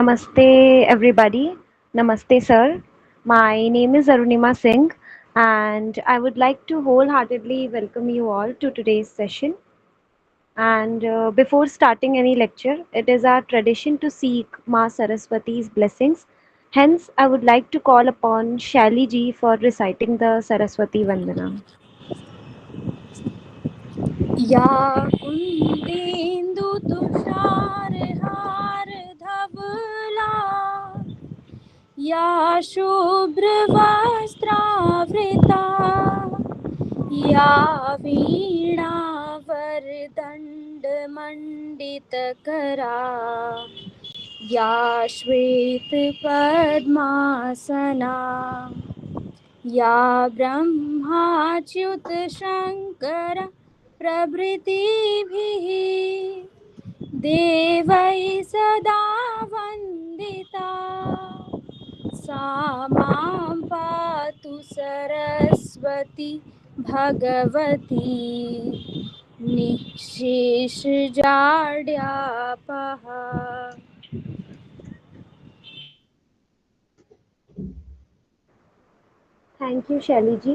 Namaste, everybody. Namaste, sir. My name is Arunima Singh, and I would like to wholeheartedly welcome you all to today's session. And before starting any lecture, it is our tradition to seek Ma Saraswati's blessings. Hence, I would like to call upon Shali ji for reciting the Saraswati Vandana. या कुन्देन्दु तुषारहार धवला या शुभ्रवस्त्रावृता या वीणावरदण्डमण्डितकरा या श्वेतपद्मासना या ब्रह्माच्युतशङ्कर प्रभृतिभिः देवैः सदा वन्दिता सा मां पातु Saraswati Bhagwati निःशेषजाड्यापः. Thank you, Shali ji.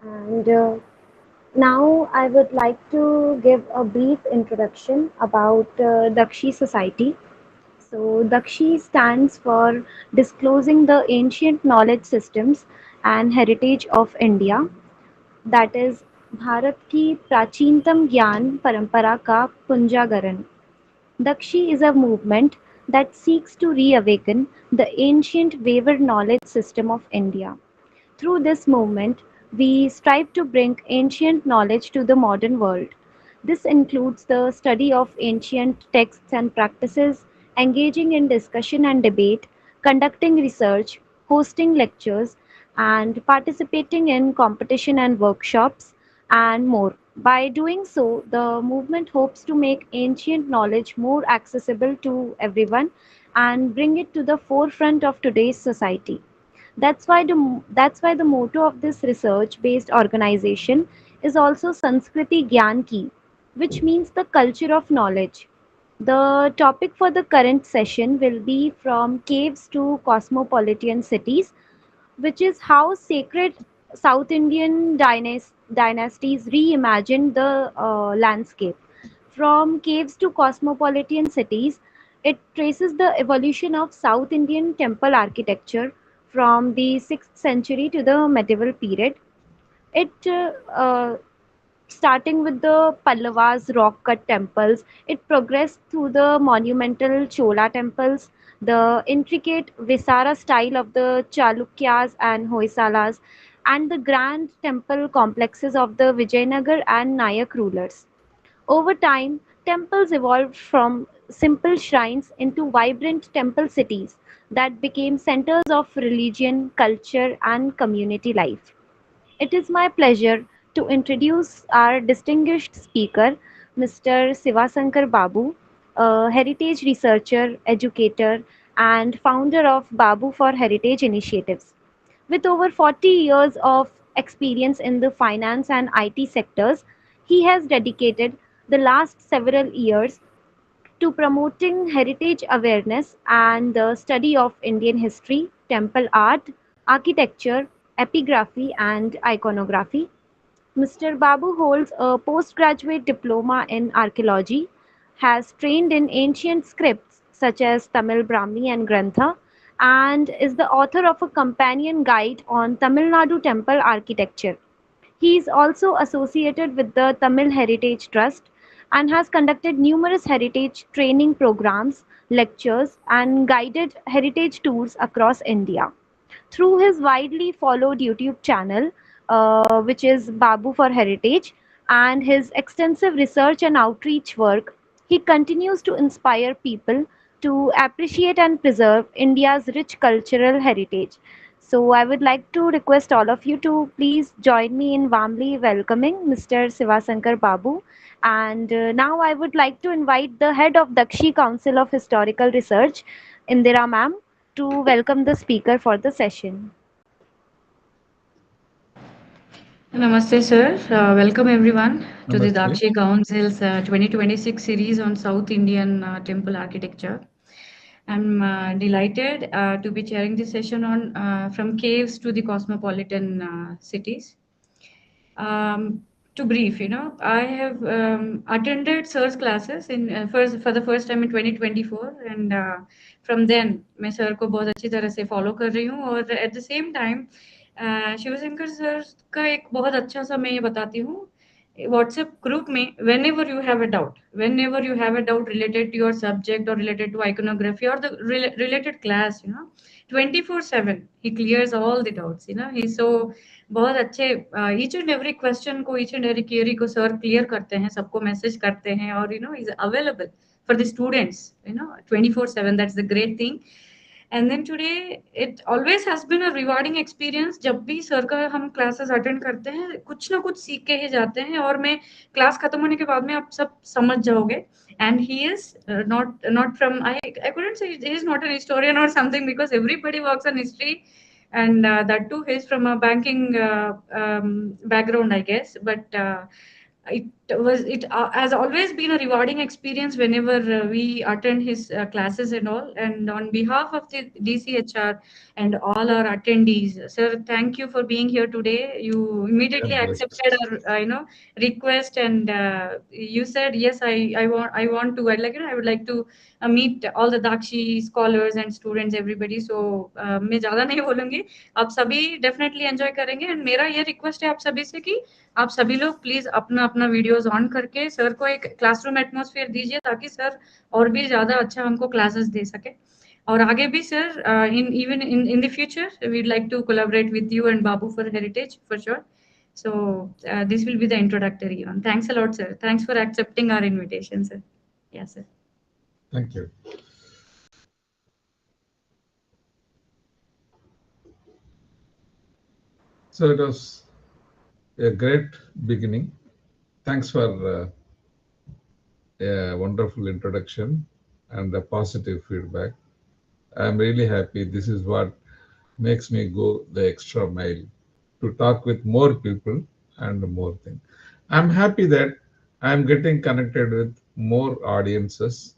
And now I would like to give a brief introduction about Dakshi society. So, Dakshi stands for disclosing the ancient knowledge systems and heritage of India, that is Bharat की प्राचीनतम ज्ञान परंपरा का पुंजागरण. Dakshi is a movement that seeks to reawaken the ancient wayward knowledge system of India. Through this movement, we strive to bring ancient knowledge to the modern world. This includes the study of ancient texts and practices, engaging in discussion and debate, conducting research, hosting lectures, and participating in competition and workshops, and more. By doing so, the movement hopes to make ancient knowledge more accessible to everyone and bring it to the forefront of today's society. That's why the motto of this research-based organization is also Sanskriti Gyan Ki, which means the culture of knowledge. The topic for the current session will be from caves to cosmopolitan cities, which is how sacred South Indian dynasties reimagined the landscape. From caves to cosmopolitan cities, it traces the evolution of South Indian temple architecture from the 6th century to the medieval period. It starting with the Pallavas rock cut temples, it progressed through the monumental Chola temples, the intricate Visara style of the Chalukyas and Hoysalas, and the grand temple complexes of the Vijayanagar and Nayak rulers. Over time, temples evolved from simple shrines into vibrant temple cities that became centers of religion, culture, and community life. It is my pleasure to introduce our distinguished speaker, Mr. Sivasankar Babu, a heritage researcher, educator, and founder of Babu for Heritage Initiatives. With over 40 years of experience in the finance and IT sectors, he has dedicated the last several years to promoting heritage awareness and the study of Indian history, temple art, architecture, epigraphy, and iconography. Mr. Babu holds a postgraduate diploma in archaeology, has trained in ancient scripts such as Tamil Brahmi and Grantha, and is the author of a companion guide on Tamil Nadu temple architecture. He is also associated with the Tamil Heritage Trust and has conducted numerous heritage training programs, lectures, and guided heritage tours across India. Through his widely followed YouTube channel, which is Babu for Heritage, and his extensive research and outreach work, he continues to inspire people to appreciate and preserve India's rich cultural heritage. So, I would like to request all of you to please join me in warmly welcoming Mr. Sivasankar Babu. And now I would like to invite the head of Dakshi Council of Historical Research, Indira ma'am, to welcome the speaker for the session. Namaste, sir. Welcome everyone to the Namaste. Dakshi Council's 2026 series on South Indian temple architecture. I'm delighted to be chairing this session on from caves to the cosmopolitan cities. Um, to brief, I have attended SIR's classes in first for the first time in 2024, and from then मैं sir को बहुत अच्छी तरह से follow कर रही हूँ और at the same time Shivshankar sir का एक बहुत अच्छा सा मैं ये बताती हूँ WhatsApp group में whenever you have a doubt related to your subject or related to iconography or the related class, 24/7 he clears all the doubts. He's so बहुत अच्छे ईच एंड एवरी क्वेश्चन को ईच एंड एवरी क्वेरी को sir clear करते हैं, सबको मैसेज करते हैं और is available for the students 24/7. That's the great thing. And then today it always has been a rewarding experience. जब भी सर का हम क्लासेस अटेंड करते हैं कुछ ना कुछ सीख के ही जाते हैं और मैं क्लास खत्म होने के बाद में आप सब समझ जाओगे. And he is not from I couldn't say he is not an historian or something because everybody works on history, and that too he's from a banking background, I guess. But it has always been a rewarding experience whenever we attend his classes and all. And on behalf of the DCHR and all our attendees, sir, thank you for being here today. You immediately God bless. accepted our request, and you said yes, I want to, I would like to meet all the Dakshi scholars and students, everybody. So मैं ज़्यादा नहीं बोलूँगी, आप सभी definitely enjoy करेंगे. And मेरा ये request है आप सभी से कि आप सभी लोग प्लीज अपना अपना वीडियोस ऑन करके सर को एक क्लासरूम एटमॉस्फेयर दीजिए ताकि सर और भी ज्यादा अच्छा हमको क्लासेस दे सके. और आगे भी sir in even in the future we'd like to collaborate with you and Babu for heritage for sure. So this will be the introductory one. Thanks a lot, sir. Thanks for accepting our invitation, sir. Yes, sir. Thank you. So it was a great beginning. Thanks for a wonderful introduction and a positive feedback. I'm really happy. This is what makes me go the extra mile to talk with more people and more things. I'm happy that I'm getting connected with more audiences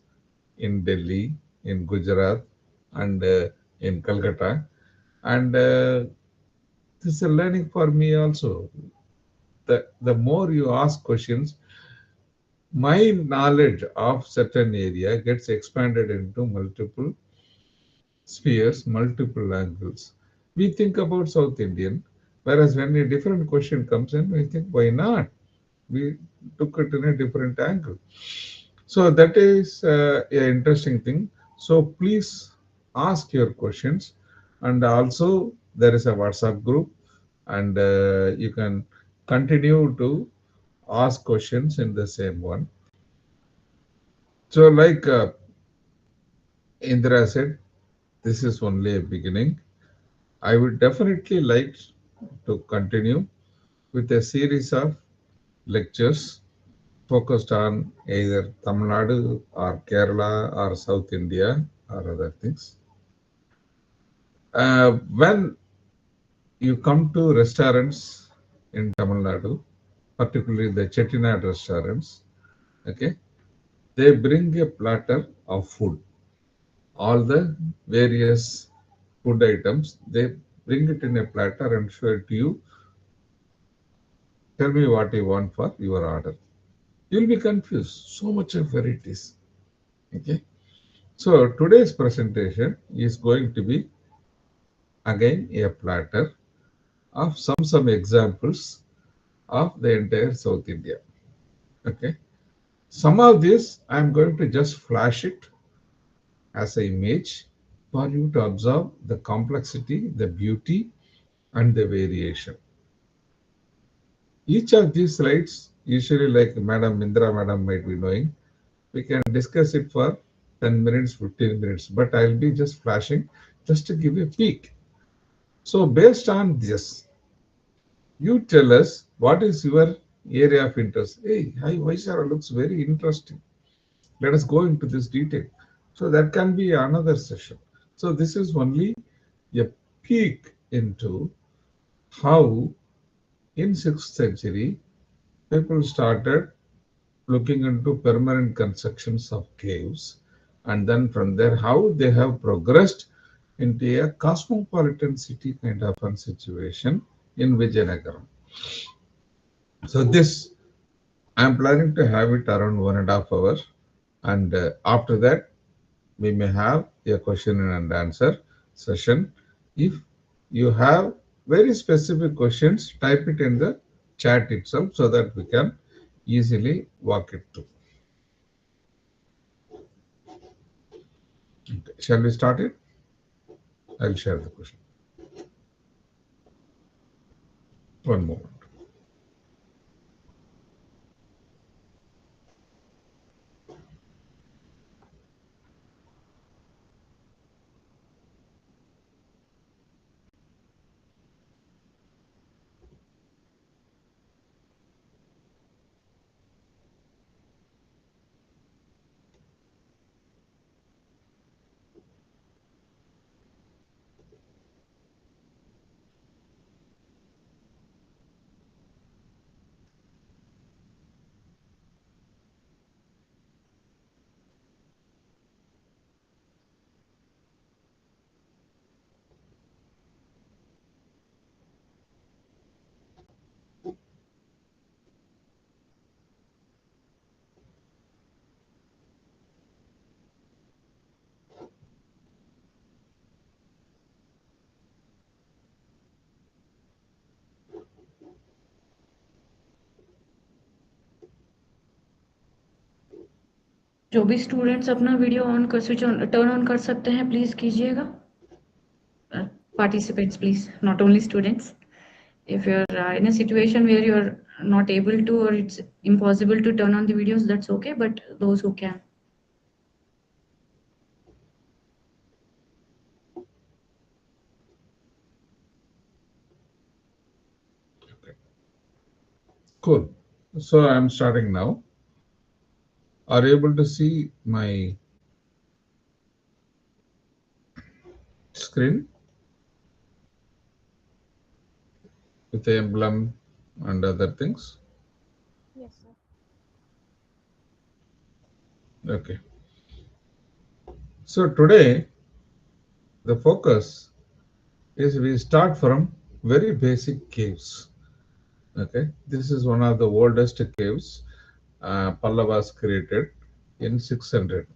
in Delhi, in Gujarat, and in Calcutta. And this is a learning for me also. The more you ask questions, my knowledge of certain area gets expanded into multiple spheres, multiple angles. We think about South Indian, whereas when a different question comes in, we think, why not? We took it in a different angle. So that is an interesting thing. So please ask your questions. And also, there is a WhatsApp group, and you can continue to ask questions in the same one. So, like Indira said, this is only a beginning. I would definitely like to continue with a series of lectures focused on either Tamil Nadu or Kerala or South India or other things. When you come to restaurants in Tamil Nadu, particularly the Chettinad restaurants, okay, they bring a platter of food. All the various food items, they bring it in a platter and show it to you. Tell me what you want for your order. You'll be confused. So much of varieties. Okay. So today's presentation is going to be again a platter of some examples of the entire South India. Okay. Some of this I'm going to just flash it as an image for you to observe the complexity, the beauty, and the variation. Each of these slides, usually like Madam Indira Madam might be knowing, we can discuss it for 10 minutes, 15 minutes, but I'll be just flashing just to give a peek. So based on this, you tell us what is your area of interest. Hey, hi, Vaishara looks very interesting. Let us go into this detail. So that can be another session. So this is only a peek into how in 6th century people started looking into permanent constructions of caves and then from there how they have progressed into a cosmopolitan city kind of a situation in Vijayanagaram. So this I'm planning to have it around 1.5 hours, and after that we may have a question and answer session. If you have very specific questions, type it in the chat itself so that we can easily walk it through. Okay. Shall we start it? I'll share the question. One moment. जो भी students अपना video on कर switch on turn on कर सकते हैं please कीजिएगा. Participants please, not only students. If you're in a situation where you're not able to or it's impossible to turn on the videos, that's okay, but those who can. Okay. Cool. So I'm starting now. Are you able to see my screen with the emblem and other things? Yes, sir. Okay. So today the focus is we start from very basic caves. Okay, this is one of the oldest caves Pallavas created in 600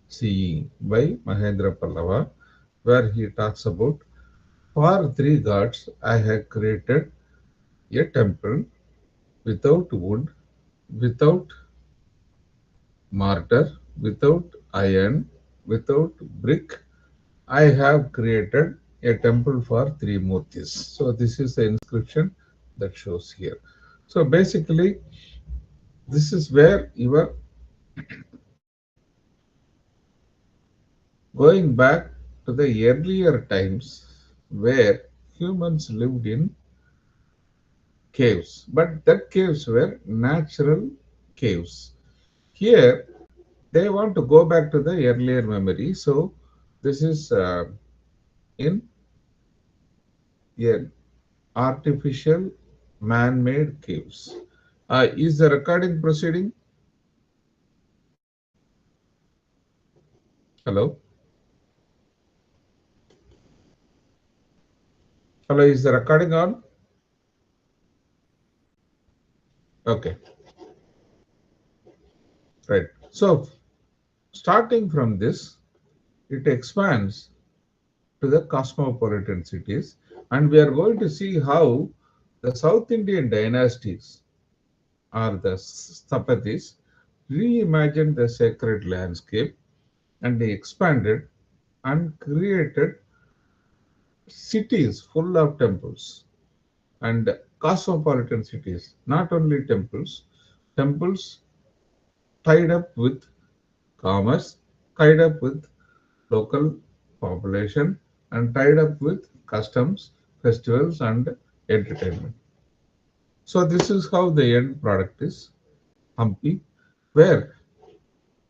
CE by Mahendra Pallava, where he talks about for three gods I have created a temple without wood, without mortar, without iron, without brick. I have created a temple for three murtis. So this is the inscription that shows here. So basically, this is where you are going back to the earlier times where humans lived in caves, but that caves were natural caves. Here, they want to go back to the earlier memory. So this is in a artificial man-made caves. Is the recording proceeding? Hello? Hello, is the recording on? Okay, right. So starting from this, it expands to the cosmopolitan cities, and we are going to see how the South Indian dynasties or the Sthapatis reimagined the sacred landscape, and they expanded and created cities full of temples and cosmopolitan cities. Not only temples, temples tied up with commerce, tied up with local population, and tied up with customs, festivals, and entertainment. So this is how the end product is Hampi, where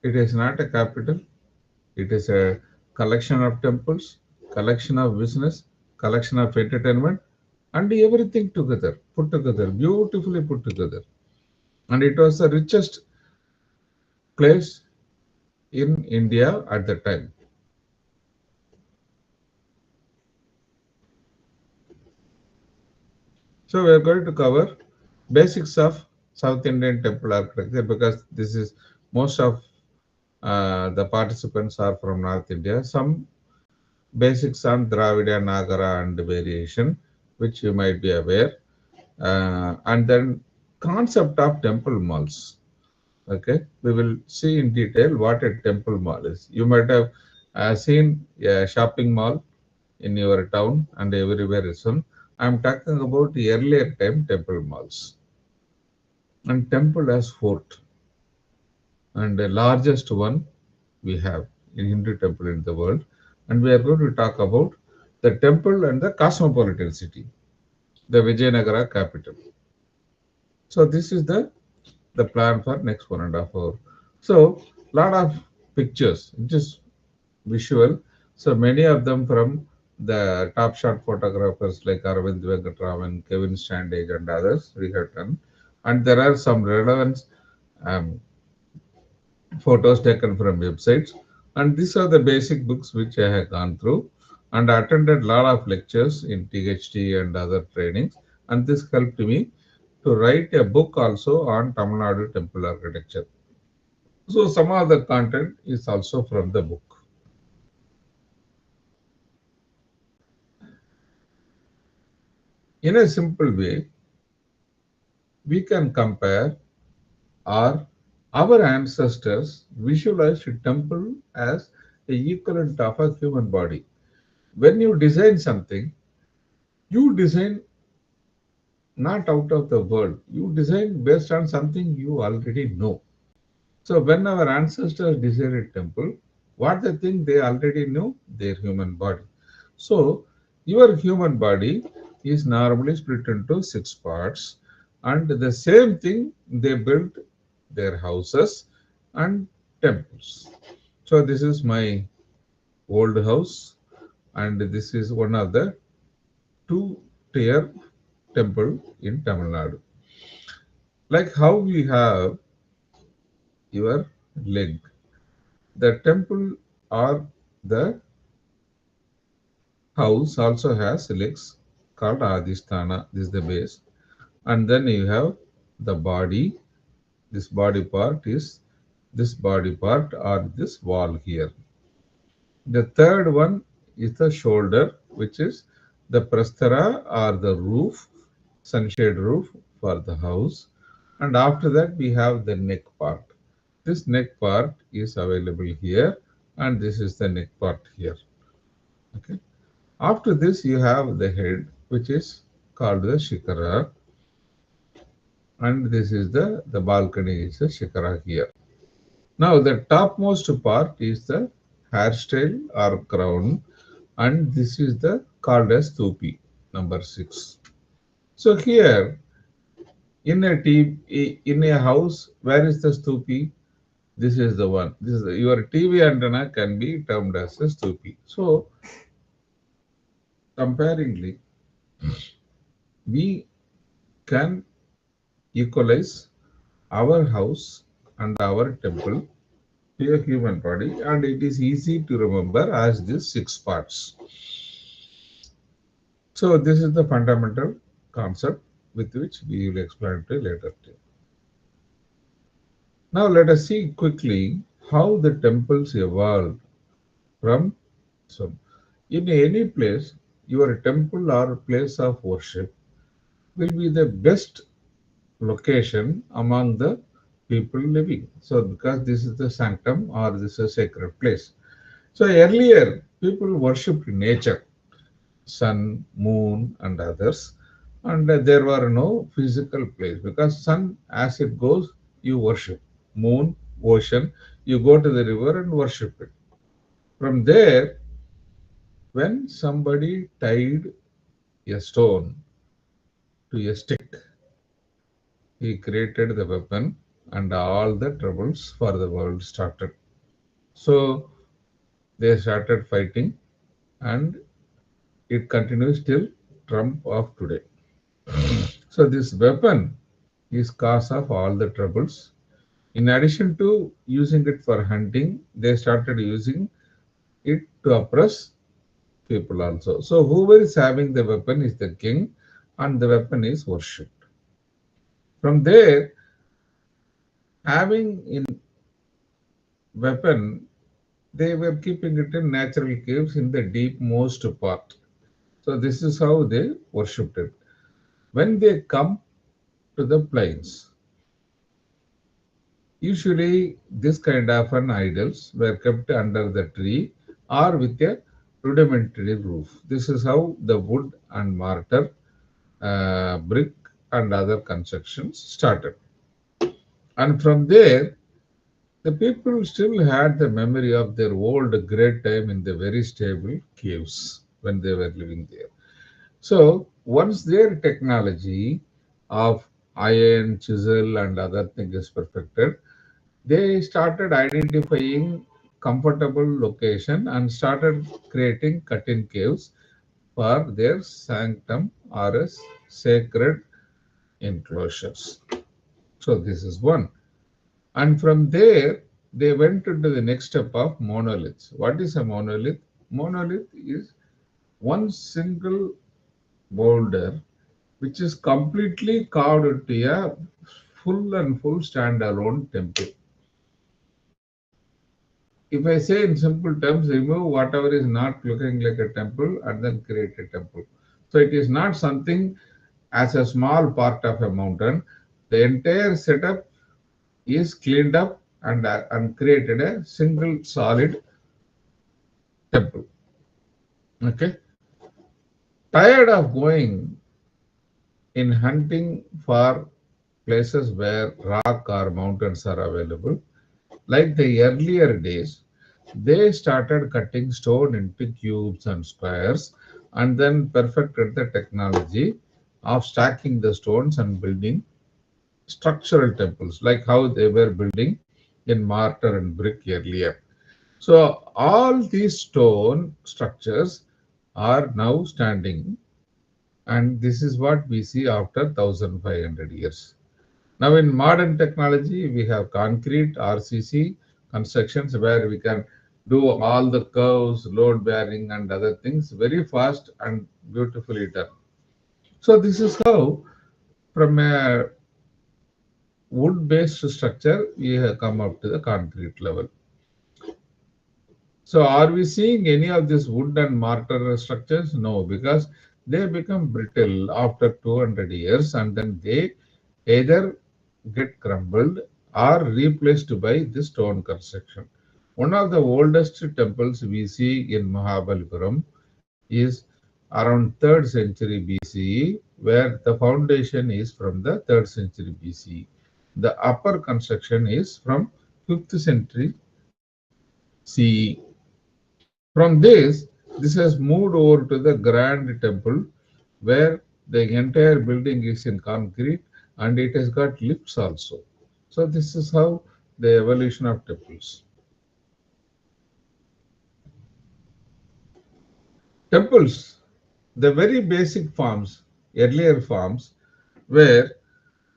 it is not a capital, it is a collection of temples, collection of business, collection of entertainment, and everything together, put together, beautifully put together. And it was the richest place in India at the time. So we are going to cover basics of South Indian temple architecture because this is most of the participants are from North India. Some basics on Dravida, Nagara and variation, which you might be aware. And then concept of temple malls. Okay, we will see in detail what a temple mall is. You might have seen a shopping mall in your town and everywhere soon. I'm talking about the earlier time temple malls. And temple as fort, and the largest one we have in Hindu temple in the world. And we are going to talk about the temple and the cosmopolitan city, the Vijayanagara capital. So this is the plan for next 1.5 hours. So lot of pictures, just visual. So many of them from the top shot photographers like Arvind Venkatraman, Kevin Standage, and others we have done. And there are some relevant um, photos taken from websites. And these are the basic books which I have gone through and attended a lot of lectures in THT and other trainings. And this helped me to write a book also on Tamil Nadu temple architecture. So some of the content is also from the book. In a simple way, we can compare or our ancestors visualized a temple as a equivalent of a human body. When you design something, you design not out of the world. You design based on something you already know. So when our ancestors designed a temple, what they think they already knew? Their human body. So your human body is normally split into 6 parts, and the same thing they built their houses and temples. So this is my old house, and this is one of the two-tier temple in Tamil Nadu. Like how we have your leg, the temple or the house also has legs called Adhisthana. This is the base, and then you have the body. This body part is this body part or this wall here. The third one is the shoulder, which is the prastara or the roof, sunshade roof for the house. And after that, we have the neck part. This neck part is available here, and this is the neck part here. Okay. After this, you have the head, which is called the shikara, and this is the balcony is the shikara here. Now, the topmost part is the hairstyle or crown, and this is the called as tupi, number 6. So here in a house, where is the stupi? This is the one. This is your TV antenna can be termed as a stupi. So comparingly, we can equalize our house and our temple to a human body, and it is easy to remember as these 6 parts. So this is the fundamental concept with which we will explain to later. Now let us see quickly how the temples evolved from. So in any place, your temple or place of worship will be the best location among the people living. So because this is the sanctum or this is a sacred place. So earlier people worshipped nature, sun, moon and others, and there were no physical place because sun as it goes you worship, moon, ocean, you go to the river and worship it. From there, when somebody tied a stone to a stick, he created the weapon and all the troubles for the world started. So they started fighting, and it continues till Trump of today. So this weapon is cause of all the troubles. In addition to using it for hunting, they started using it to oppress people also. So whoever is having the weapon is the king, and the weapon is worshipped. From there, having in weapon, they were keeping it in natural caves in the deepmost part. So this is how they worshipped it. When they come to the plains, usually this kind of an idols were kept under the tree or with a rudimentary roof. This is how the wood and mortar, brick and other constructions started. And from there, the people still had the memory of their old great time in the very stable caves when they were living there. So once their technology of iron, chisel, and other things is perfected, they started identifying comfortable location and started creating cut-in caves for their sanctum or as sacred enclosures. So this is one. And from there, they went into the next step of monoliths. What is a monolith? Monolith is one single boulder which is completely carved into a full and full standalone temple. If I say in simple terms, remove whatever is not looking like a temple and then create a temple. So it is not something as a small part of a mountain. The entire setup is cleaned up and created a single solid temple. Okay. Tired of going in hunting for places where rock or mountains are available, like the earlier days, they started cutting stone into cubes and squares and then perfected the technology of stacking the stones and building structural temples, like how they were building in mortar and brick earlier. So all these stone structures are now standing, and this is what we see after 1500 years. Now, in modern technology, we have concrete RCC constructions where we can do all the curves, load bearing, and other things very fast and beautifully done. So, this is how, from a wood based structure, we have come up to the concrete level. So, are we seeing any of these wood and mortar structures? No, because they become brittle after 200 years and then they either get crumbled or replaced by the stone construction. One of the oldest temples we see in Mahabalipuram is around 3rd century BCE, where the foundation is from the 3rd century BCE. The upper construction is from 5th century CE. From this has moved over to the Grand Temple, where the entire building is in concrete and it has got lifts also. So this is how the evolution of temples. Temples, the very basic forms, earlier forms, were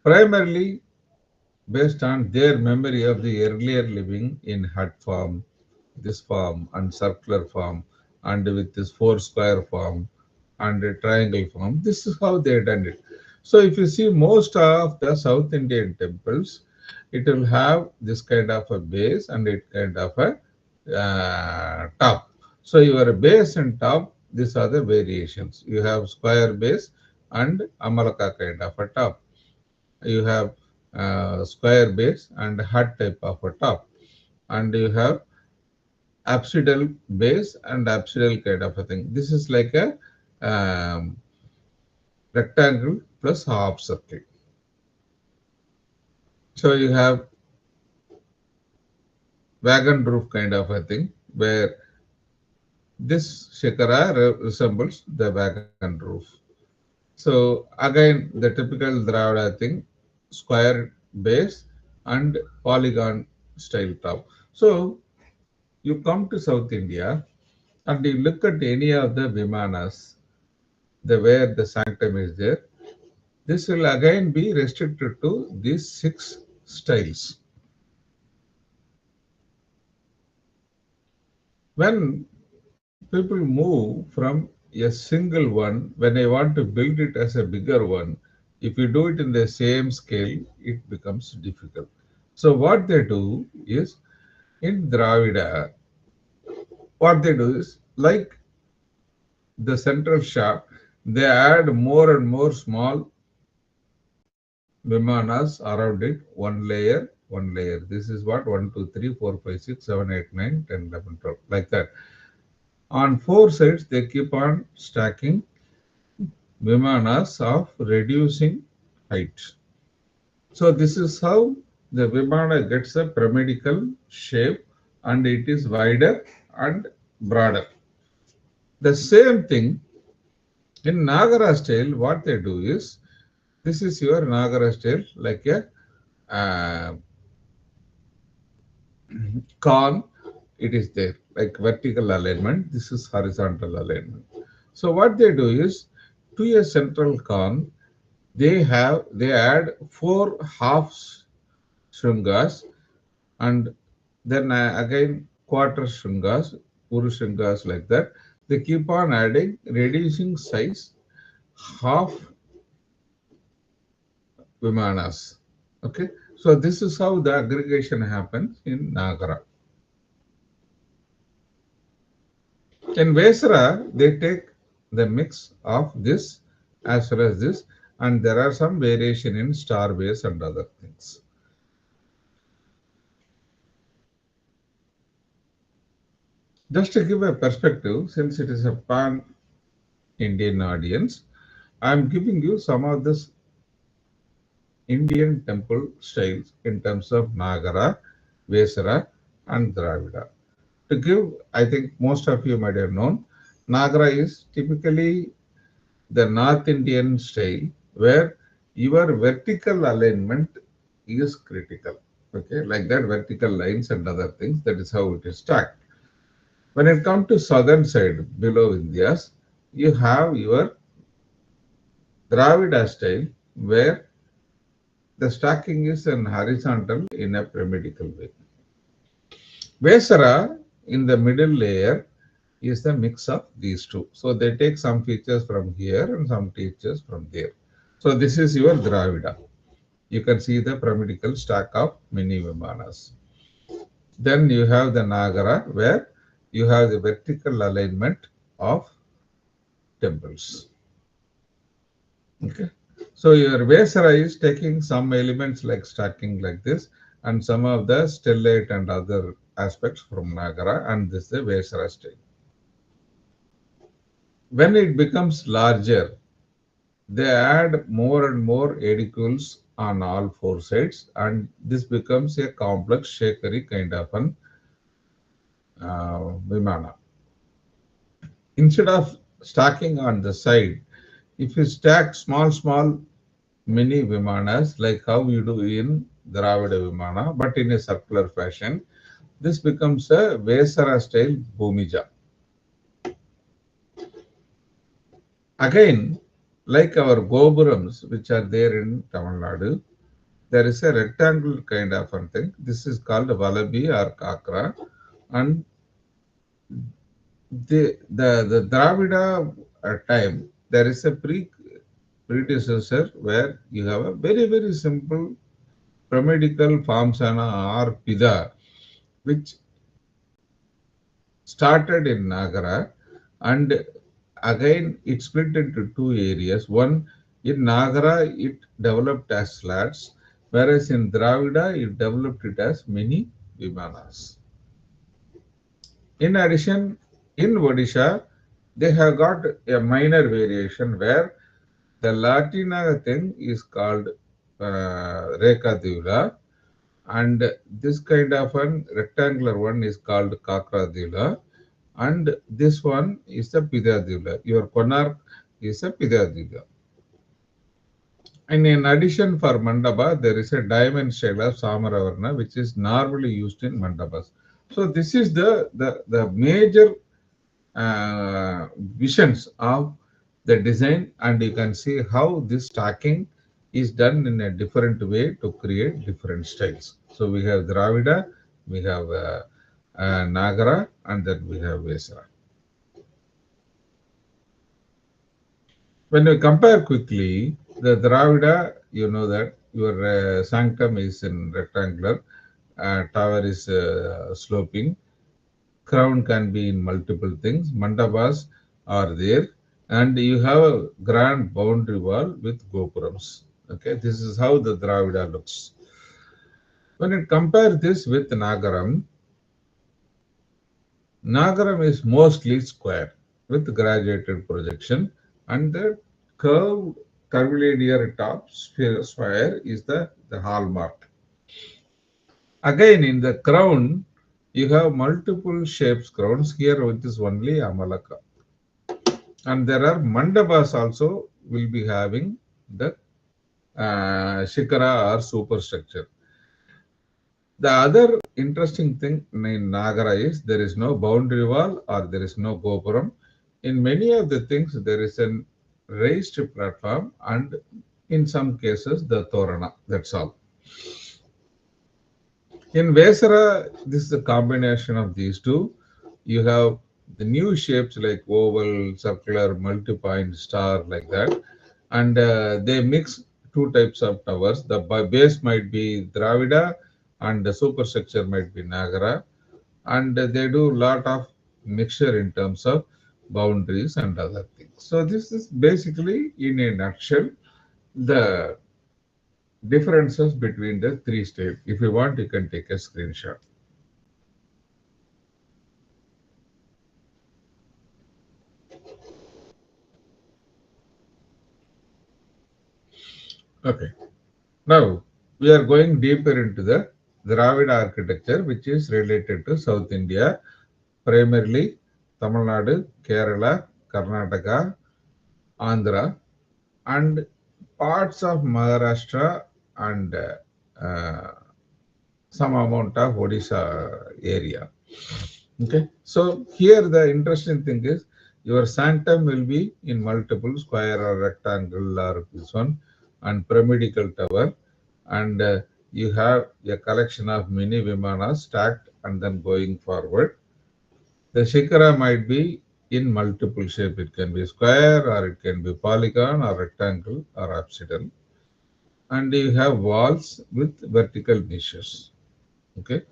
primarily based on their memory of the earlier living in hut form, this form, and circular form, and with this four square form and a triangle form. This is how they done it. So if you see most of the South Indian temples, it will have this kind of a base and it kind of a top. So your base and top, these are the variations. You have square base and Amalaka kind of a top. You have square base and hut type of a top, and you have apsidal base and apsidal kind of a thing. This is like a rectangle plus half circle. So you have wagon roof kind of a thing where this shikara resembles the wagon roof. So again, the typical Dravida thing, square base and polygon style top. So you come to South India and you look at any of the Vimanas, the where the sanctum is there, this will again be restricted to these six styles. When people move from a single one, when I want to build it as a bigger one, if you do it in the same scale, it becomes difficult. So what they do is in Dravida, what they do is like the central shaft, they add more and more small vimanas around it, one layer, one layer. This is what 1, 2, 3, 4, 5, 6, 7, 8, 9, 10, 11, 12, like that. On four sides, they keep on stacking vimanas of reducing height. So this is how the vimana gets a pyramidal shape and it is wider and broader. The same thing in Nagara style, what they do is, this is your Nagara style, like a con, it is there, like vertical alignment. This is horizontal alignment. So what they do is, to a central con, they add four half shringas and then again quarter shringas, uru shringas like that. They keep on adding, reducing size, half vimanas. Okay, so this is how the aggregation happens in Nagara. In Vesara, they take the mix of this as well as this, and there are some variation in star base and other things. Just to give a perspective, since it is a pan-Indian audience, I am giving you some of this Indian temple styles in terms of Nagara, Vesara, and Dravida. To give, I think most of you might have known, Nagara is typically the North Indian style where your vertical alignment is critical. Okay, like that, vertical lines and other things, that is how it is stacked. When it comes to southern side below India's, you have your Dravida style where the stacking is in horizontal in a pyramidal way. Vesara in the middle layer is the mix of these two. So they take some features from here and some features from there. So this is your Dravida. You can see the pyramidal stack of many Vimanas. Then you have the Nagara where you have the vertical alignment of temples. Okay. So your Vesara is taking some elements like stacking like this and some of the stellate and other aspects from Nagara, and this is the Vesara style. When it becomes larger, they add more and more edicules on all four sides, and this becomes a complex shakari kind of an Vimana. Instead of stacking on the side, if you stack small mini Vimanas like how you do in Dravida Vimana, but in a circular fashion, this becomes a Vesara style Bhumija. Again, like our Gopurams, which are there in Tamil Nadu, there is a rectangular kind of a thing. This is called Valabi or Kakra, and the Dravida time, there is a predecessor where you have a very simple pyramidal Famsana or Pida, which started in Nagara, and again it split into two areas. One, in Nagara it developed as slats, whereas in Dravida it developed it as mini Vimanas. In addition, in Odisha, they have got a minor variation where the Latina thing is called Reka Divla, and this kind of an rectangular one is called Kakra Divla, and this one is the Pida Divla. Your Konark is a Pida Divla. And in addition, for Mandapa, there is a diamond style of Samaravarna, which is normally used in Mandapas. So this is the major visions of the design, and you can see how this stacking is done in a different way to create different styles. So we have Dravida, we have Nagara, and then we have Vesara. When we compare quickly, the Dravida, you know that your sanctum is in rectangular, tower is sloping, crown can be in multiple things, mandabas are there, and you have a grand boundary wall with gopurams. Okay, this is how the Dravida looks. When you compare this with Nagaram, Nagaram is mostly square with graduated projection, and the curved curvilinear top sphere is the hallmark. Again, in the crown, you have multiple shapes crowns. Here, which is only Amalaka. And there are mandabas also will be having the shikara or superstructure. The other interesting thing in Nagara is there is no boundary wall or there is no gopuram. In many of the things, there is a raised platform and in some cases the torana. That's all. In Vesara, this is a combination of these two. You have the new shapes like oval, circular, multi-point, star, like that. And they mix two types of towers. The base might be Dravida and the superstructure might be Nagara. And they do a lot of mixture in terms of boundaries and other things. So this is basically, in a nutshell, the differences between the three states. If you want, you can take a screenshot. Okay. Now we are going deeper into the Dravida architecture, which is related to South India, primarily Tamil Nadu, Kerala, Karnataka, Andhra, and parts of Maharashtra and some amount of Odisha area. Okay, so here the interesting thing is your sanctum will be in multiple square or rectangle or this one and pyramidal tower, and you have a collection of mini vimanas stacked and then going forward. The shikara might be in multiple shape. It can be square or it can be polygon or rectangle or apsidal, and you have walls with vertical niches. Okay,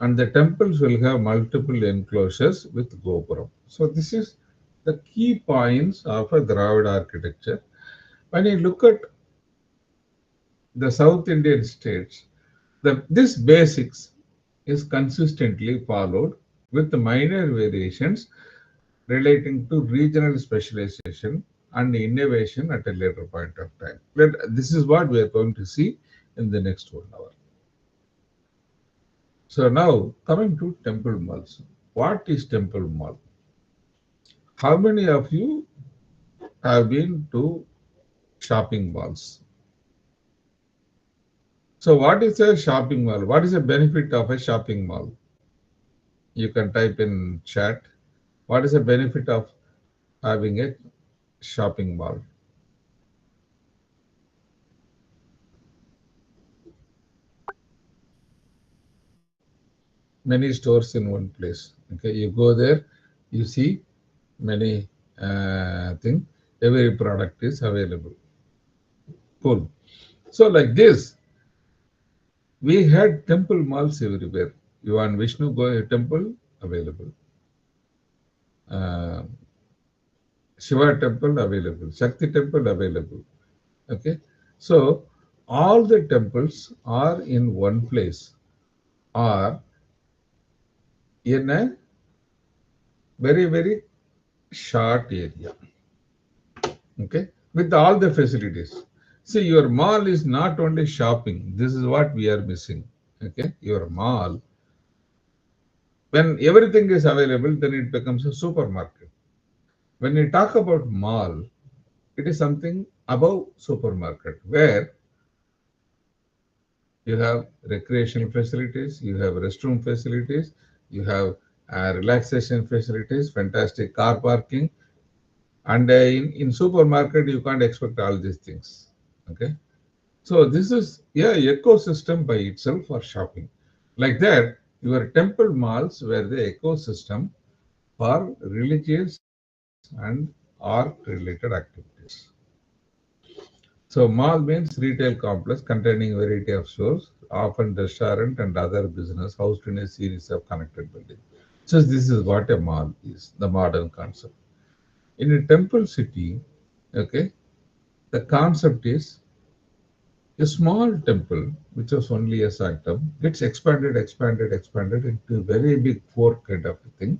and the temples will have multiple enclosures with gopuram. So this is the key points of a Dravida architecture. When you look at the South Indian states, this basics is consistently followed with minor variations relating to regional specialization and innovation at a later point of time. This is what we are going to see in the next 1 hour. So now coming to temple malls. What is temple mall? How many of you have been to shopping malls? So what is a shopping mall? What is the benefit of a shopping mall? You can type in chat. What is the benefit of having a shopping mall? Many stores in one place. Okay, you go there, you see many things. Every product is available. Cool. So like this, we had temple malls everywhere. You want Vishnu, go a temple, available. Uh, Shiva temple, available. Shakti temple, available. Okay. So all the temples are in one place or in a very, very short area. Okay. With all the facilities. See, your mall is not only shopping. This is what we are missing. Okay. Your mall, when everything is available, then it becomes a supermarket. When we talk about mall, it is something above supermarket where you have recreational facilities, you have restroom facilities, you have relaxation facilities, fantastic car parking, and in supermarket you can't expect all these things. Okay, so this is ecosystem by itself for shopping. Like that, Your temple malls were the ecosystem for religious and art-related activities. So mall means retail complex containing variety of stores, often restaurant and other business housed in a series of connected buildings. So this is what a mall is, the modern concept. In a temple city, okay, the concept is a small temple, which was only a sanctum, gets expanded into a very big fort kind of a thing.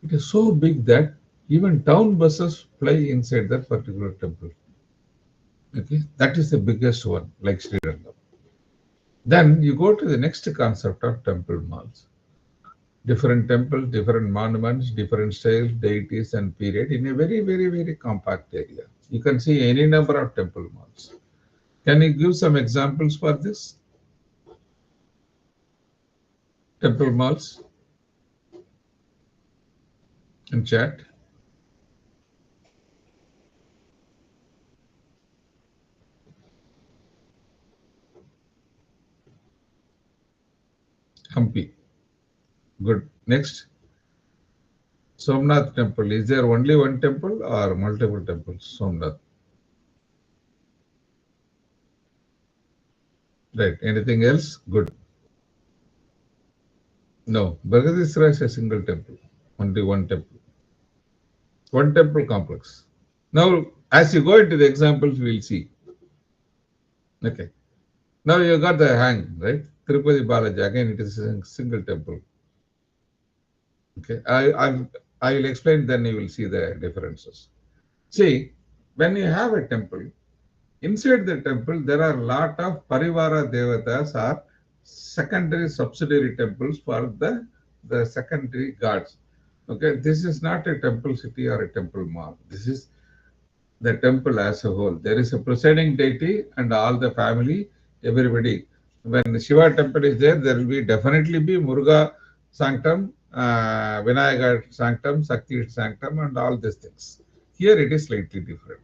It is so big that even town buses fly inside that particular temple. Okay, that is the biggest one, like Sri Lanka. Then you go to the next concept of temple malls. Different temples, different monuments, different styles, deities, and period in a very compact area. You can see any number of temple malls. Can you give some examples for this? Temple malls in chat. Hampi. Good. Next. Somnath temple. Is there only one temple or multiple temples? Somnath. Right. Anything else? Good. No. Bhagadisra is a single temple. Only one temple. One temple complex. Now, as you go into the examples, we'll see. Okay. Now you got the hang, right? Tirupati Balaji, again, it is a single temple. Okay. I will explain, then you will see the differences. See, when you have a temple, inside the temple, there are a lot of Parivara Devatas or secondary subsidiary temples for the secondary gods. Okay, this is not a temple city or a temple mall. This is the temple as a whole. There is a presiding deity and all the family, everybody. When Shiva temple is there, there will be definitely be Muruga sanctum, Vinayagar sanctum, Sakti sanctum, and all these things. Here it is slightly different.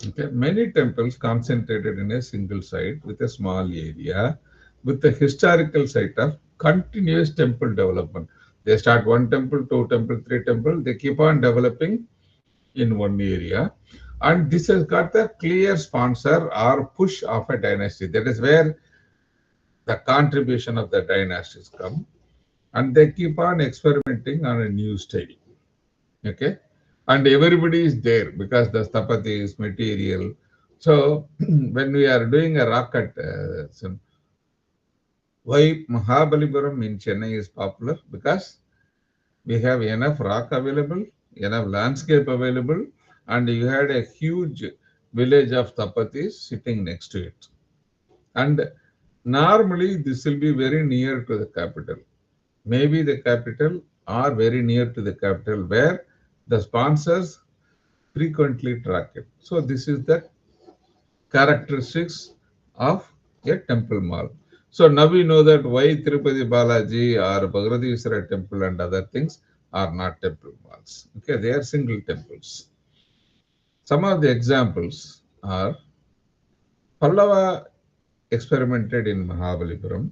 Okay, many temples concentrated in a single site with a small area, with the historical site of continuous temple development. They start one temple, two temple, three temple. They keep on developing in one area, and this has got the clear sponsor or push of a dynasty. That is where the contribution of the dynasties come, and they keep on experimenting on a new style. Okay, and everybody is there because the stapati is material. So when we are doing a rock cut, why Mahabalipuram in Chennai is popular? Because we have enough rock available, enough landscape available, and you had a huge village of tapatis sitting next to it. And normally this will be very near to the capital, maybe the capital or very near to the capital where the sponsors frequently track it. So this is the characteristics of a temple mall. So now we know that why Tirupati Balaji or Bhagavatiswara temple and other things are not temple malls. Okay, they are single temples. Some of the examples are Pallava experimented in Mahabalipuram,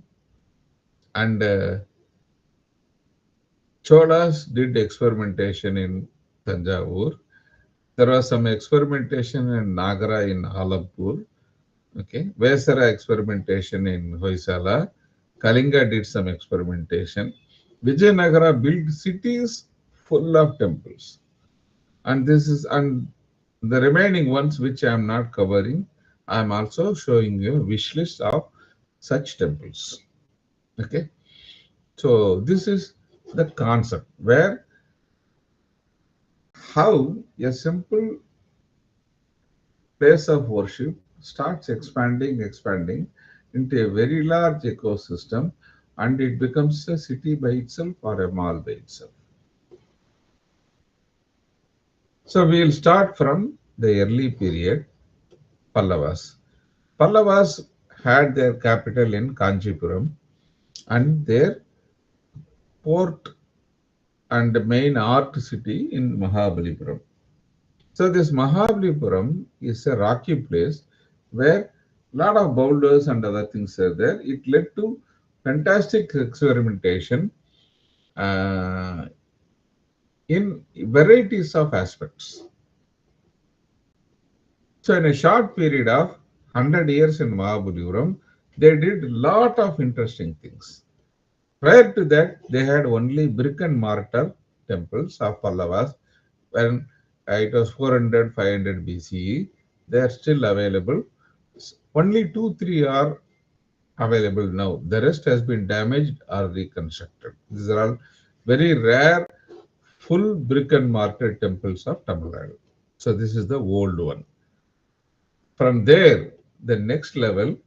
and Cholas did experimentation in Tanjavur. There was some experimentation in Nagara in Alappur. Okay, Vesara experimentation in Hoysala. Kalinga did some experimentation. Vijayanagara built cities full of temples. And this is, and the remaining ones which I am not covering, I am also showing you a wish list of such temples. Okay, so this is the concept where how a simple place of worship starts expanding into a very large ecosystem, and it becomes a city by itself or a mall by itself. So we'll start from the early period, Pallavas. Pallavas had their capital in Kanchipuram and their port and main art city in Mahabalipuram. So this Mahabalipuram is a rocky place where lot of boulders and other things are there. It led to fantastic experimentation uh, in varieties of aspects. So, in a short period of 100 years in Mahabalipuram, they did lot of interesting things. Prior to that, they had only brick and mortar temples of Pallavas. When it was 400, 500 BCE, they are still available. Only 2, 3 are available now. The rest has been damaged or reconstructed. These are all very rare full brick and mortar temples of Tamil Nadu. So this is the old one. From there, the next level,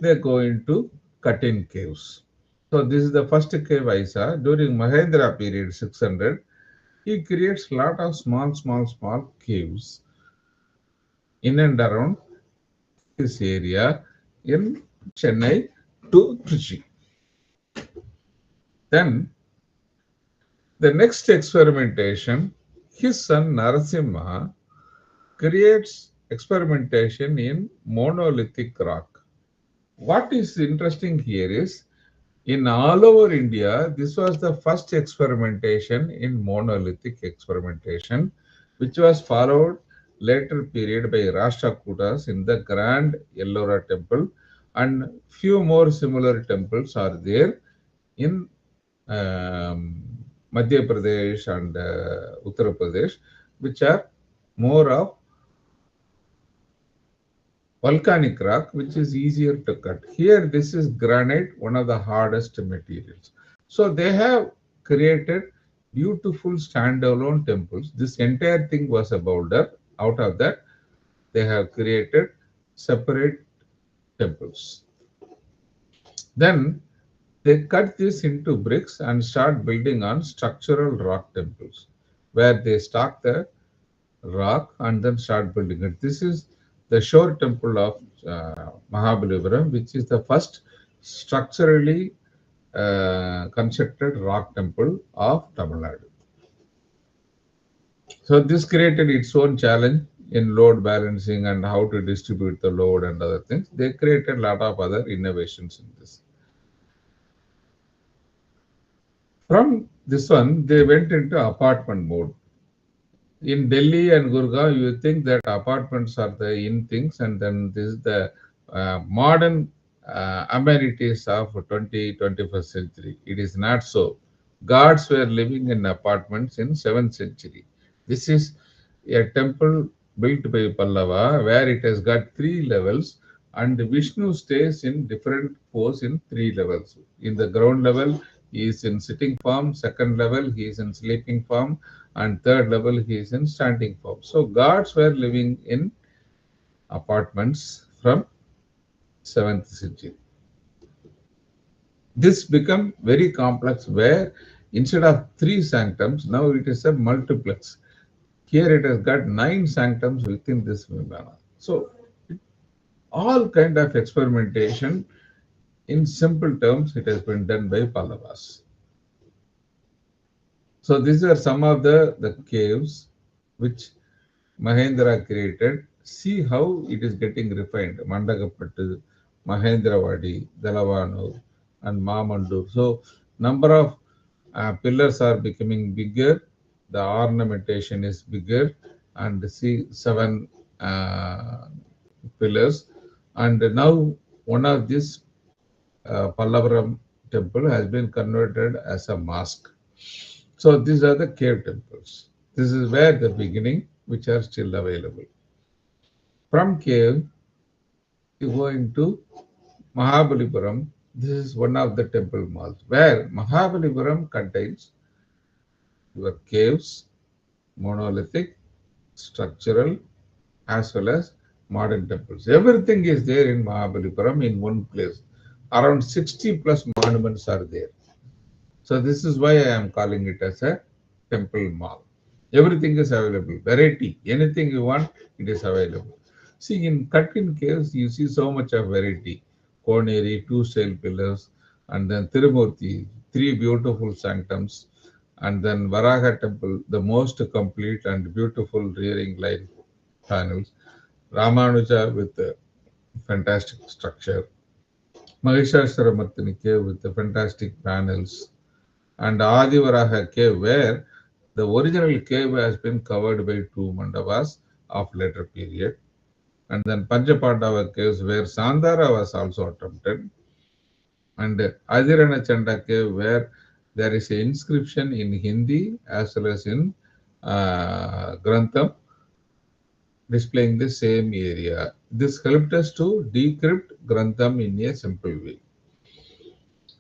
they go into cut-in caves. So this is the first cave I saw during Mahendra period 600. He creates lot of small caves in and around this area in Chennai to Trichy. Then the next experimentation, his son Narasimha creates experimentation in monolithic rock. What is interesting here is in all over India, this was the first experimentation in monolithic experimentation, which was followed later period by Rashtrakutas in the Grand Ellora temple, and few more similar temples are there in um, Madhya Pradesh and Uttar Pradesh, which are more of volcanic rock, which is easier to cut. Here, this is granite, one of the hardest materials. So they have created beautiful standalone temples. This entire thing was a boulder. Out of that, they have created separate temples. Then they cut this into bricks and start building on structural rock temples, where they stock the rock and then start building it. This is the shore temple of Mahabalipuram, which is the first structurally constructed rock temple of Tamil Nadu. So this created its own challenge in load balancing and how to distribute the load and other things. They created a lot of other innovations in this. From this one, they went into apartment mode. In Delhi and Gurgaon, you think that apartments are the in things, and then this is the modern amenities of 21st century. It is not so. Gods were living in apartments in 7th century. This is a temple built by Pallava where it has got 3 levels, and Vishnu stays in different pose in 3 levels. In the ground level, he is in sitting form. Second level, he is in sleeping form, and third level he is in standing form. So gods were living in apartments from 7th century. This become very complex where instead of 3 sanctums, now it is a multiplex. Here it has got 9 sanctums within this Vimana. So all kind of experimentation in simple terms, it has been done by Pallavas. So these are some of the caves which Mahendra created. See how it is getting refined. Mandagapattu, Mahendravadi, Dalavanu, and Mamandur. So number of pillars are becoming bigger. The ornamentation is bigger, and see 7 pillars. And now one of these Pallavaram temple has been converted as a mosque. So these are the cave temples. This is where the beginning, which are still available. From cave, you go into Mahabalipuram. This is one of the temple malls where Mahabalipuram contains your caves, monolithic, structural, as well as modern temples. Everything is there in Mahabalipuram in one place. Around 60 plus monuments are there. So this is why I am calling it as a temple mall. Everything is available. Variety. Anything you want, it is available. See, in cut-in caves, you see so much of variety. Koneri, 2 style pillars, and then Tirumurti, 3 beautiful sanctums, and then Varaha temple, the most complete and beautiful rearing line panels. Ramanuja with fantastic structure. Mahishasuramartini cave with the fantastic panels, and Adivaraha cave where the original cave has been covered by two mandavas of later period. And then Panchapandava caves where Sandara was also attempted, and Adirana Chanda cave where there is an inscription in Hindi as well as in Grantham displaying the same area. This helped us to decrypt Grantham in a simple way.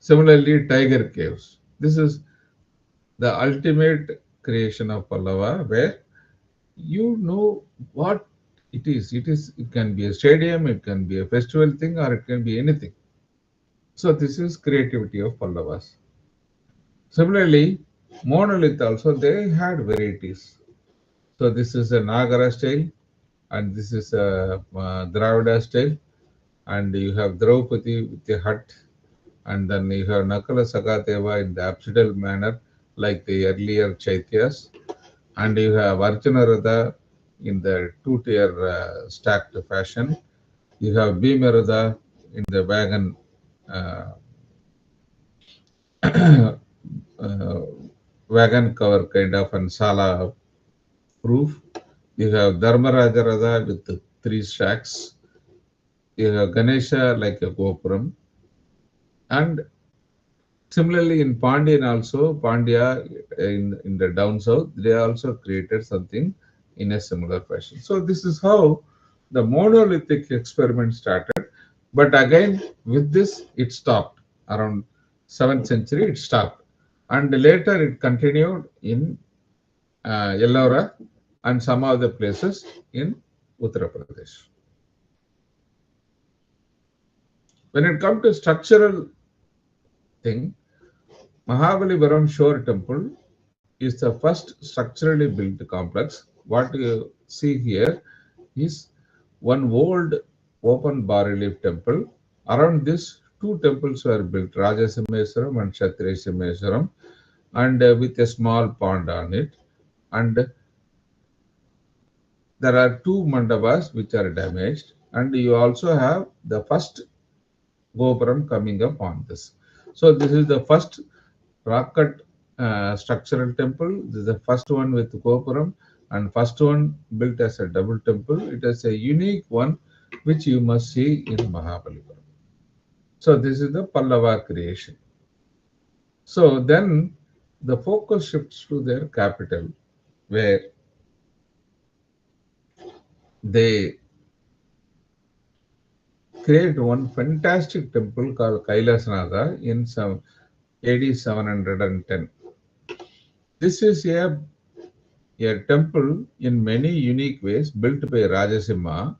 Similarly, Tiger Caves. This is the ultimate creation of Pallava where you know what it is. It can be a stadium, it can be a festival thing, or it can be anything. So this is creativity of Pallavas. Similarly, monolith also they had varieties. So this is a Nagara style, and this is a Dravida style, and you have Draupadi with a hut, and then you have Nakala Sakadeva in the apsidal manner, like the earlier Chaityas, and you have Arjuna Radha in the two-tier stacked fashion. You have Bhima Radha in the wagon uh, uh, wagon cover kind of and sala roof. You have Dharmaraja Radha with the three stacks. You have Ganesha like a Gopuram. And similarly in Pandian also, Pandya in the down south, they also created something in a similar fashion. So this is how the monolithic experiment started. But again, with this, it stopped. Around 7th century, it stopped. And later it continued in Ellora and some of the places in Uttar Pradesh. When it comes to structural thing, Mahabalipuram Shore Temple is the first structurally built complex. What you see here is one old open bas-relief temple. Around this, two temples were built, Rajasimheswaram and Kshatriya and with a small pond on it. And there are two mandavas which are damaged, and you also have the first Gopuram coming up on this. So this is the first rock cut structural temple. This is the first one with Gopuram and first one built as a double temple. It is a unique one which you must see in Mahabalipuram. So this is the Pallava creation. So then the focus shifts to their capital where they create one fantastic temple called Kailasanath in some AD 710. This is a temple in many unique ways built by Rajasimha,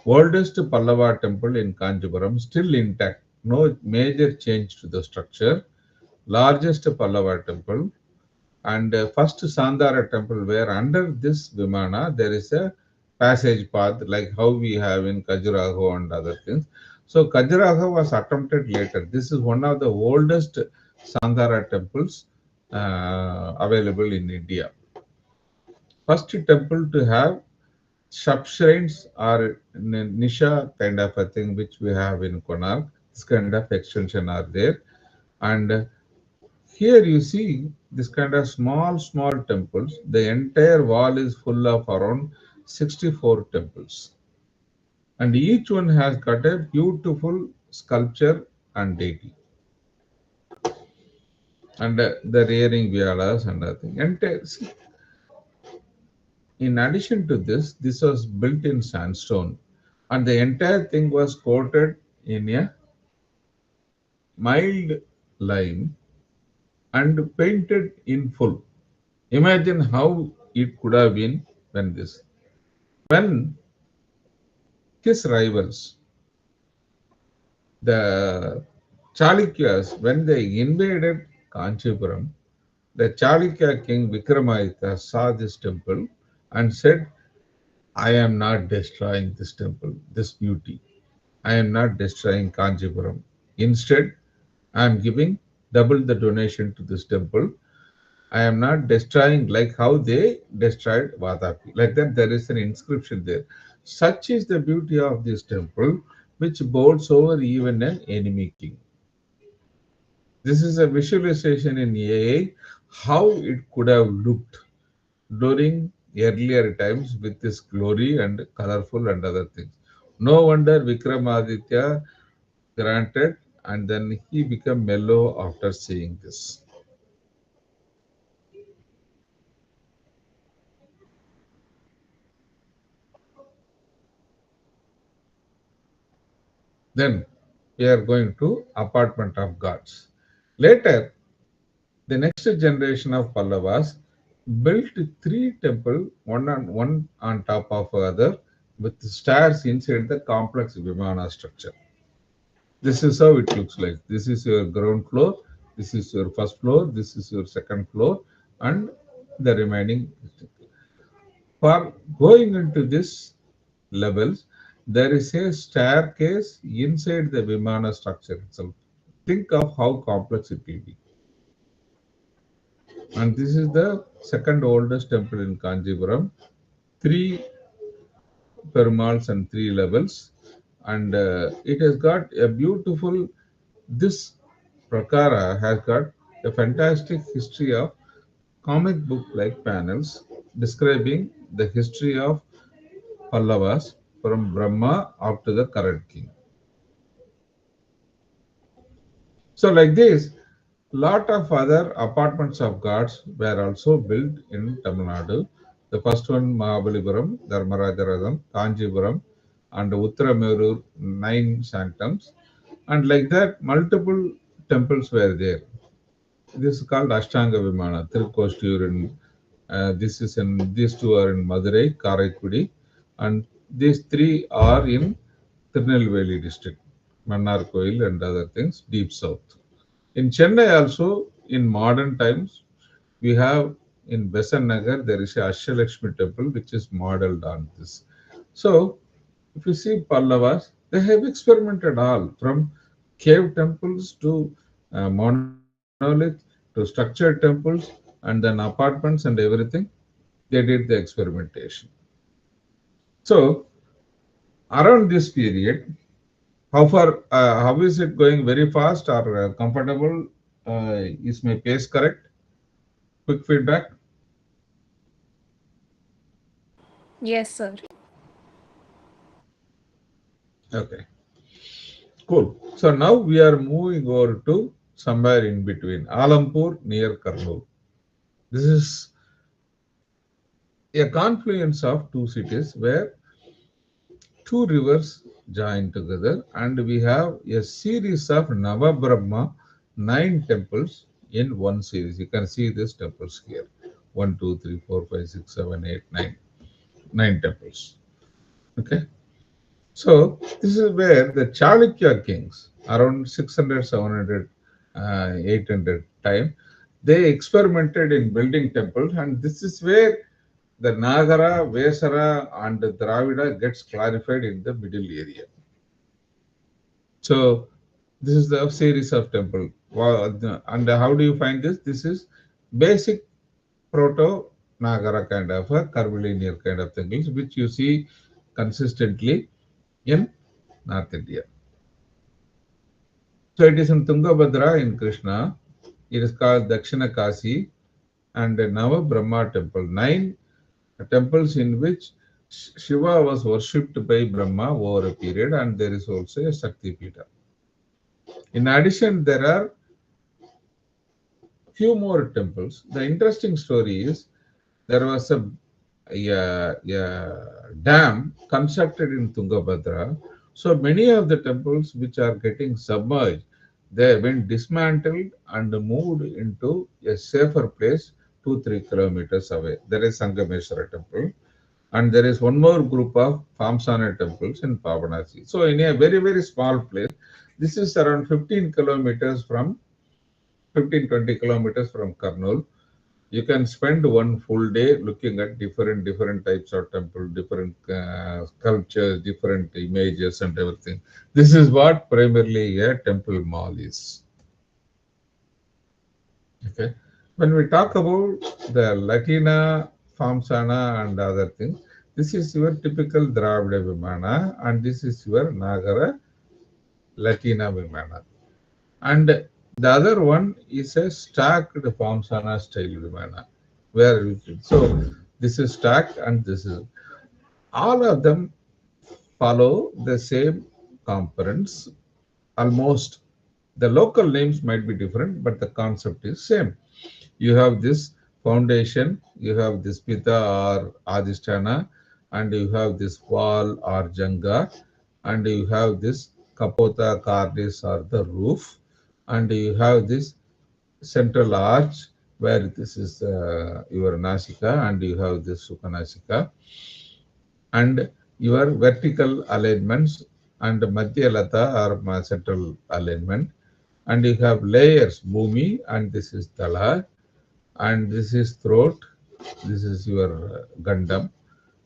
oldest Pallava temple in Kanchipuram, still intact, no major change to the structure, largest Pallava temple, and first Sandara temple where under this Vimana there is a passage path like how we have in Khajuraho and other things. So Khajuraho was attempted later. This is one of the oldest Sandara temples available in India. First temple to have sub shrines or nisha kind of a thing which we have in Konark. This kind of extension are there. And here you see this kind of small temples. The entire wall is full of around 64 temples. And each one has got a beautiful sculpture and deity. And the rearing violas and other thing. In addition to this, this was built in sandstone. And the entire thing was coated in a mild lime and painted in full. Imagine how it could have been when his rivals, the Chalukyas, when they invaded Kanchipuram, the Chalukya king Vikramaditya saw this temple and said, I am not destroying this temple, this beauty. I am not destroying Kanchipuram. Instead, I am giving double the donation to this temple. I am not destroying like how they destroyed Vadapi. Like that, there is an inscription there. Such is the beauty of this temple. which boards over even an enemy king. This is a visualization in AI how it could have looked during earlier times with this glory and colorful and other things. No wonder Vikramaditya granted and then he became mellow after seeing this. Then we are going to apartment of gods. Later, the next generation of Pallavas built three temples, one on top of other, with stairs inside the complex Vimana structure. This is how it looks like. This is your ground floor, this is your first floor, this is your second floor, and the remaining. For going into this levels, there is a staircase inside the Vimana structure itself. Think of how complex it will be. And this is the second oldest temple in Kanjipuram. Three Perumals and three levels. And it has got a beautiful, this Prakara has got a fantastic history of comic book like panels describing the history of Pallavas from Brahma up to the current king. So, like this, lot of other apartments of gods were also built in Tamil Nadu. The first one, Mahabalipuram, Dharmarajaradam, Kanjipuram, and Uttaramerur, 9 sanctums. And like that, multiple temples were there. This is called Ashtanga Vimana, Tirukostur in this is in these two are in Madurai, Karaikudi, and these three are in Tirunelveli district, Mannarkoil and other things, deep south. In Chennai also, in modern times, we have in Besan Nagar, there is a Ashalakshmi temple which is modeled on this. So, if you see Pallavas, they have experimented all from cave temples to monolith to structured temples and then apartments and everything. They did the experimentation. So, around this period, how is it going very fast or comfortable? Is my pace correct? Quick feedback. Yes, sir. Okay, cool. So now we are moving over to somewhere in between Alampur near Kurnool. This is a confluence of two cities where two rivers join together, and we have a series of Navabrahma, 9 temples in one series. You can see these temples here: 1, 2, 3, 4, 5, 6, 7, 8, 9. 9 temples. Okay. So this is where the Chalukya kings, around 600, 700, 800 time, they experimented in building temples, and this is where the Nagara, Vesara, and Dravida gets clarified in the middle area. So this is the series of temple. And how do you find this? This is basic proto Nagara kind of a curvilinear kind of things, which you see consistently in North India. So it is in Tungabhadra in Krishna. It is called Dakshina Kasi and the Nava Brahma temple. 9 temples in which Shiva was worshipped by Brahma over a period, and there is also a Shakti Pita. In addition, there are few more temples. The interesting story is there was a dam constructed in Tungabhadra. So many of the temples which are getting submerged, they have been dismantled and moved into a safer place 2-3 kilometers away. There is Sangameshwara temple, and there is one more group of Famsana temples in Pavanasi. So in a very, very small place, this is around 15 kilometers from 15-20 kilometers from Kurnool. You can spend one full day looking at different types of temple, different sculptures, different images and everything. This is what primarily a temple mall is. Okay. When we talk about the Latina, Famsana and other things, this is your typical Dravida Vimana and this is your Nagara Latina Vimana. And the other one is a stacked Formsana style Vimana. So this is stacked and this is all of them follow the same components almost. The local names might be different, but the concept is same. You have this foundation, you have this pita or adhisthana, and you have this wall or janga, and you have this kapota cardis or the roof, and you have this central arch where this is your nasika, and you have this sukhanasika, and your vertical alignments and madhyalata or central alignment, and you have layers bhumi, and this is tala, and this is throat, this is your gandam,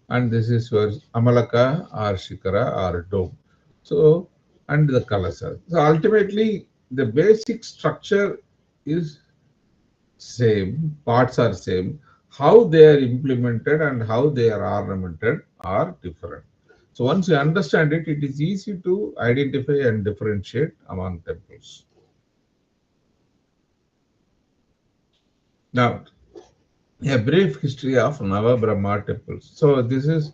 and this is your amalaka or shikara or dome. So, and the kalasa. So ultimately, the basic structure is same, parts are same. How they are implemented and how they are ornamented are different. So once you understand it, it is easy to identify and differentiate among temples. Now, a brief history of Navabrahma temples. So this is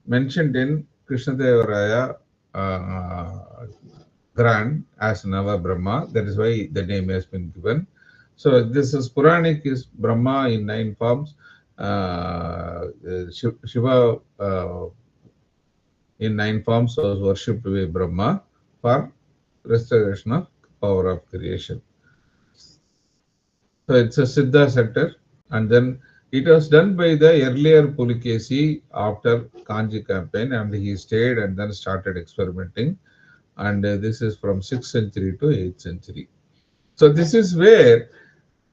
mentioned in Krishnadevaraya Grant as Navabrahma. That is why the name has been given. So this is Puranic is Brahma in 9 forms. Shiva in 9 forms was worshipped by Brahma for restoration of power of creation. So it's a Siddha center, and then it was done by the earlier Pulikesi after Kanji campaign, and he stayed and then started experimenting. And this is from 6th century to 8th century. So this is where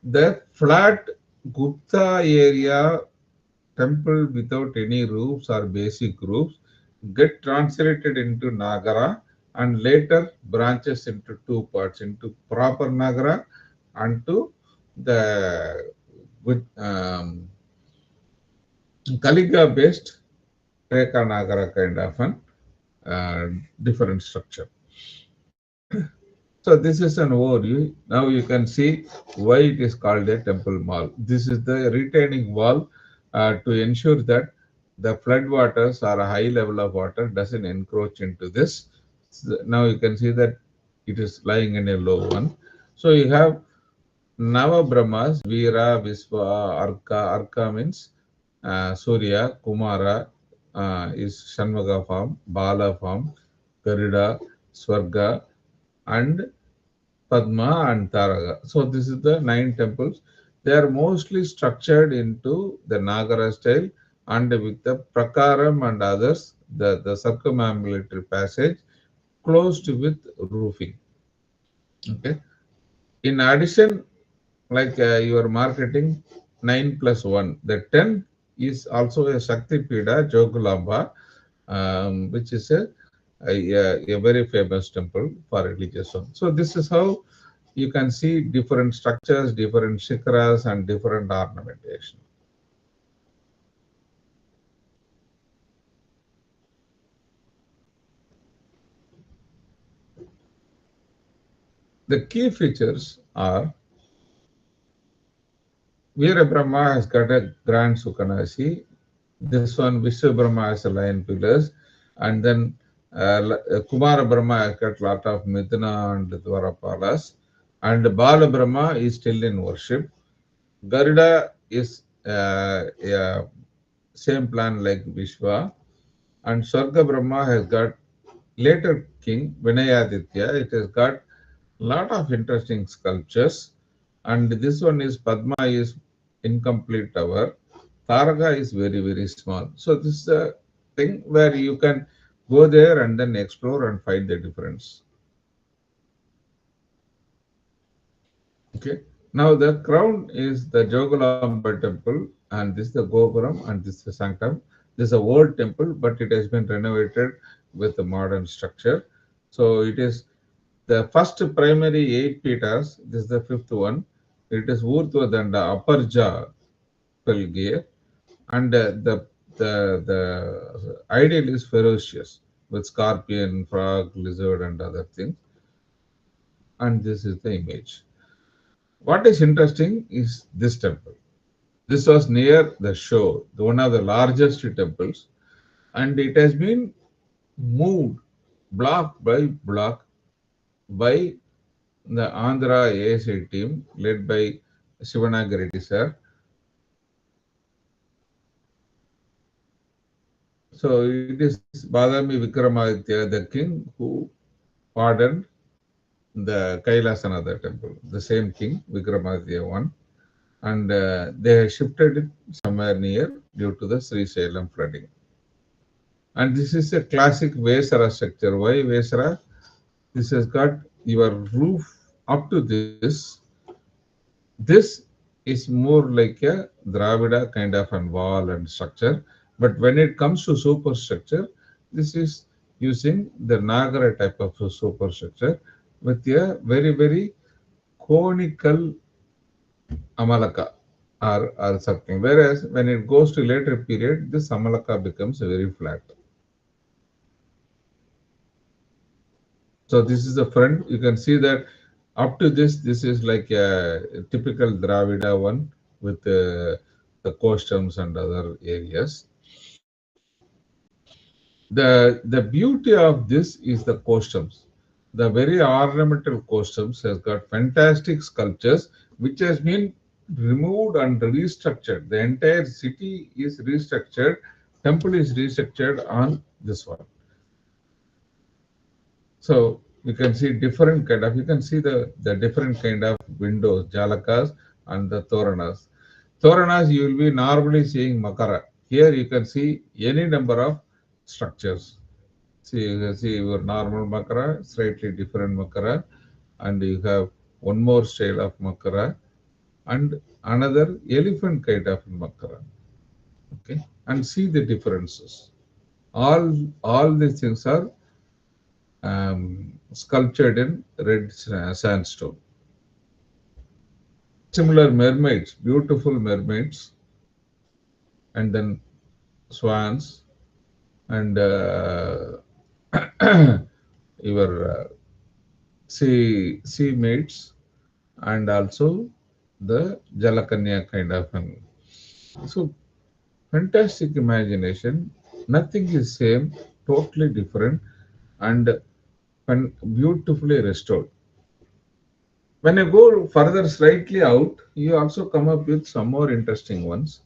the flat Gupta area temple without any roofs or basic roofs get translated into Nagara and later branches into two parts, into proper Nagara and to the Kaliga based Reka Nagara kind of an different structure. So this is an overview. Now you can see why it is called a temple mall. This is the retaining wall to ensure that the flood waters or a high level of water doesn't encroach into this. So now you can see that it is lying in a low one. So you have Nava Brahmas, Veera, Visva, Arka. Arka means Surya, Kumara is Shanvaga form, Bala form, Garuda, Swarga, and Padma and Taraga. So this is the 9 temples. They are mostly structured into the Nagara style and with the Prakaram and others, the circumambulatory passage closed with roofing. Okay. In addition, like your marketing 9 plus 1, the 10 is also a Shakti Pida, Jogulamba, which is a very famous temple for religious one. So this is how you can see different structures, different shikras, and different ornamentation. The key features are Veera Brahma has got a grand Sukhanasi. This one, Vishnu Brahma has a lion pillars. And then Kumara Brahma has got a lot of Mithuna and Dwarapalas. And Bala Brahma is still in worship. Garuda is same plan like Vishwa. And Swarga Brahma has got later king Vinayaditya. It has got lot of interesting sculptures, and this one is Padma is incomplete tower. Taraga is very small. So this is a thing where you can go there and then explore and find the difference. Okay. Now the crown is the Jogalamba temple, and this is the Gopuram, and this is the Sanctum. This is a old temple, but it has been renovated with a modern structure. So it is the first primary 8 pitas. This is the fifth one. It is Urdhva Danda, upper jaw fell gear, and the ideal is ferocious with scorpion, frog, lizard, and other things. and this is the image. What is interesting is this temple. This was near the shore, one of the largest temples, and it has been moved block by block by the Andhra ASI team led by Sivanaka Reddy sir. So it is Badami Vikramaditya, the king, who pardoned the Kailasanatha temple, the same king, Vikramaditya one, and they shifted it somewhere near due to the Sri Salem flooding. And this is a classic Vesara structure. Why Vesara? This has got your roof up to this. This is more like a Dravida kind of an wall and structure. But when it comes to superstructure, this is using the Nagara type of superstructure with a very, very conical Amalaka or something. Whereas when it goes to later period, this Amalaka becomes very flat. So this is the front. You can see that up to this is like a typical Dravida one with the costumes and other areas. The beauty of this is the costumes. The very ornamental costumes has got fantastic sculptures which has been removed and restructured. The entire city is restructured, temple is restructured on this one. So you can see different kind of, you can see the different kind of windows, jalakas and the toranas. Toranas you will be normally seeing makara. Here you can see any number of structures. See, you can see your normal makara, slightly different makara, and you have one more style of makara and another elephant kind of makara. Okay, and see the differences. All these things are sculptured in red sandstone. Similar mermaids, beautiful mermaids, and then swans, and your sea maids, and also the Jalakanya kind of an. So fantastic imagination. Nothing is same, totally different, and beautifully restored. When you go further slightly out, you also come up with some more interesting ones.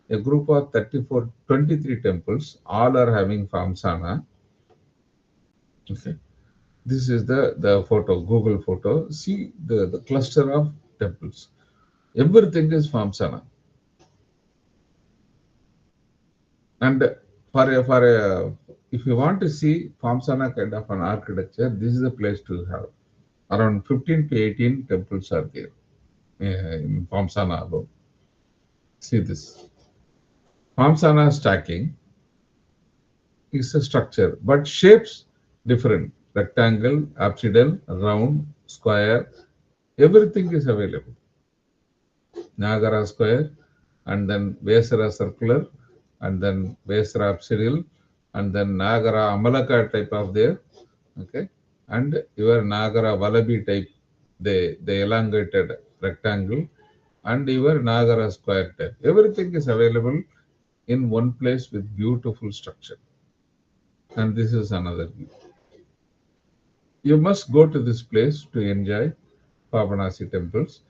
A group of 23 temples, all are having Famsana. Okay. This is the photo, Google photo. See the cluster of temples. Everything is Famsana. And if you want to see Famsana kind of an architecture, this is the place to have. Around 15 to 18 temples are there in Famsana alone. See this. Famsana stacking is a structure, but shapes different. Rectangle, apsidal, round, square, everything is available. Nagara square, and then Vesara circular, and then Vesara apsidal, and then Nagara Amalaka type of there. Okay, and your Nagara Valabi type, the elongated rectangle, and your Nagara square type. Everything is available in one place with beautiful structure. And this is another view. You must go to this place to enjoy Pavanasi temples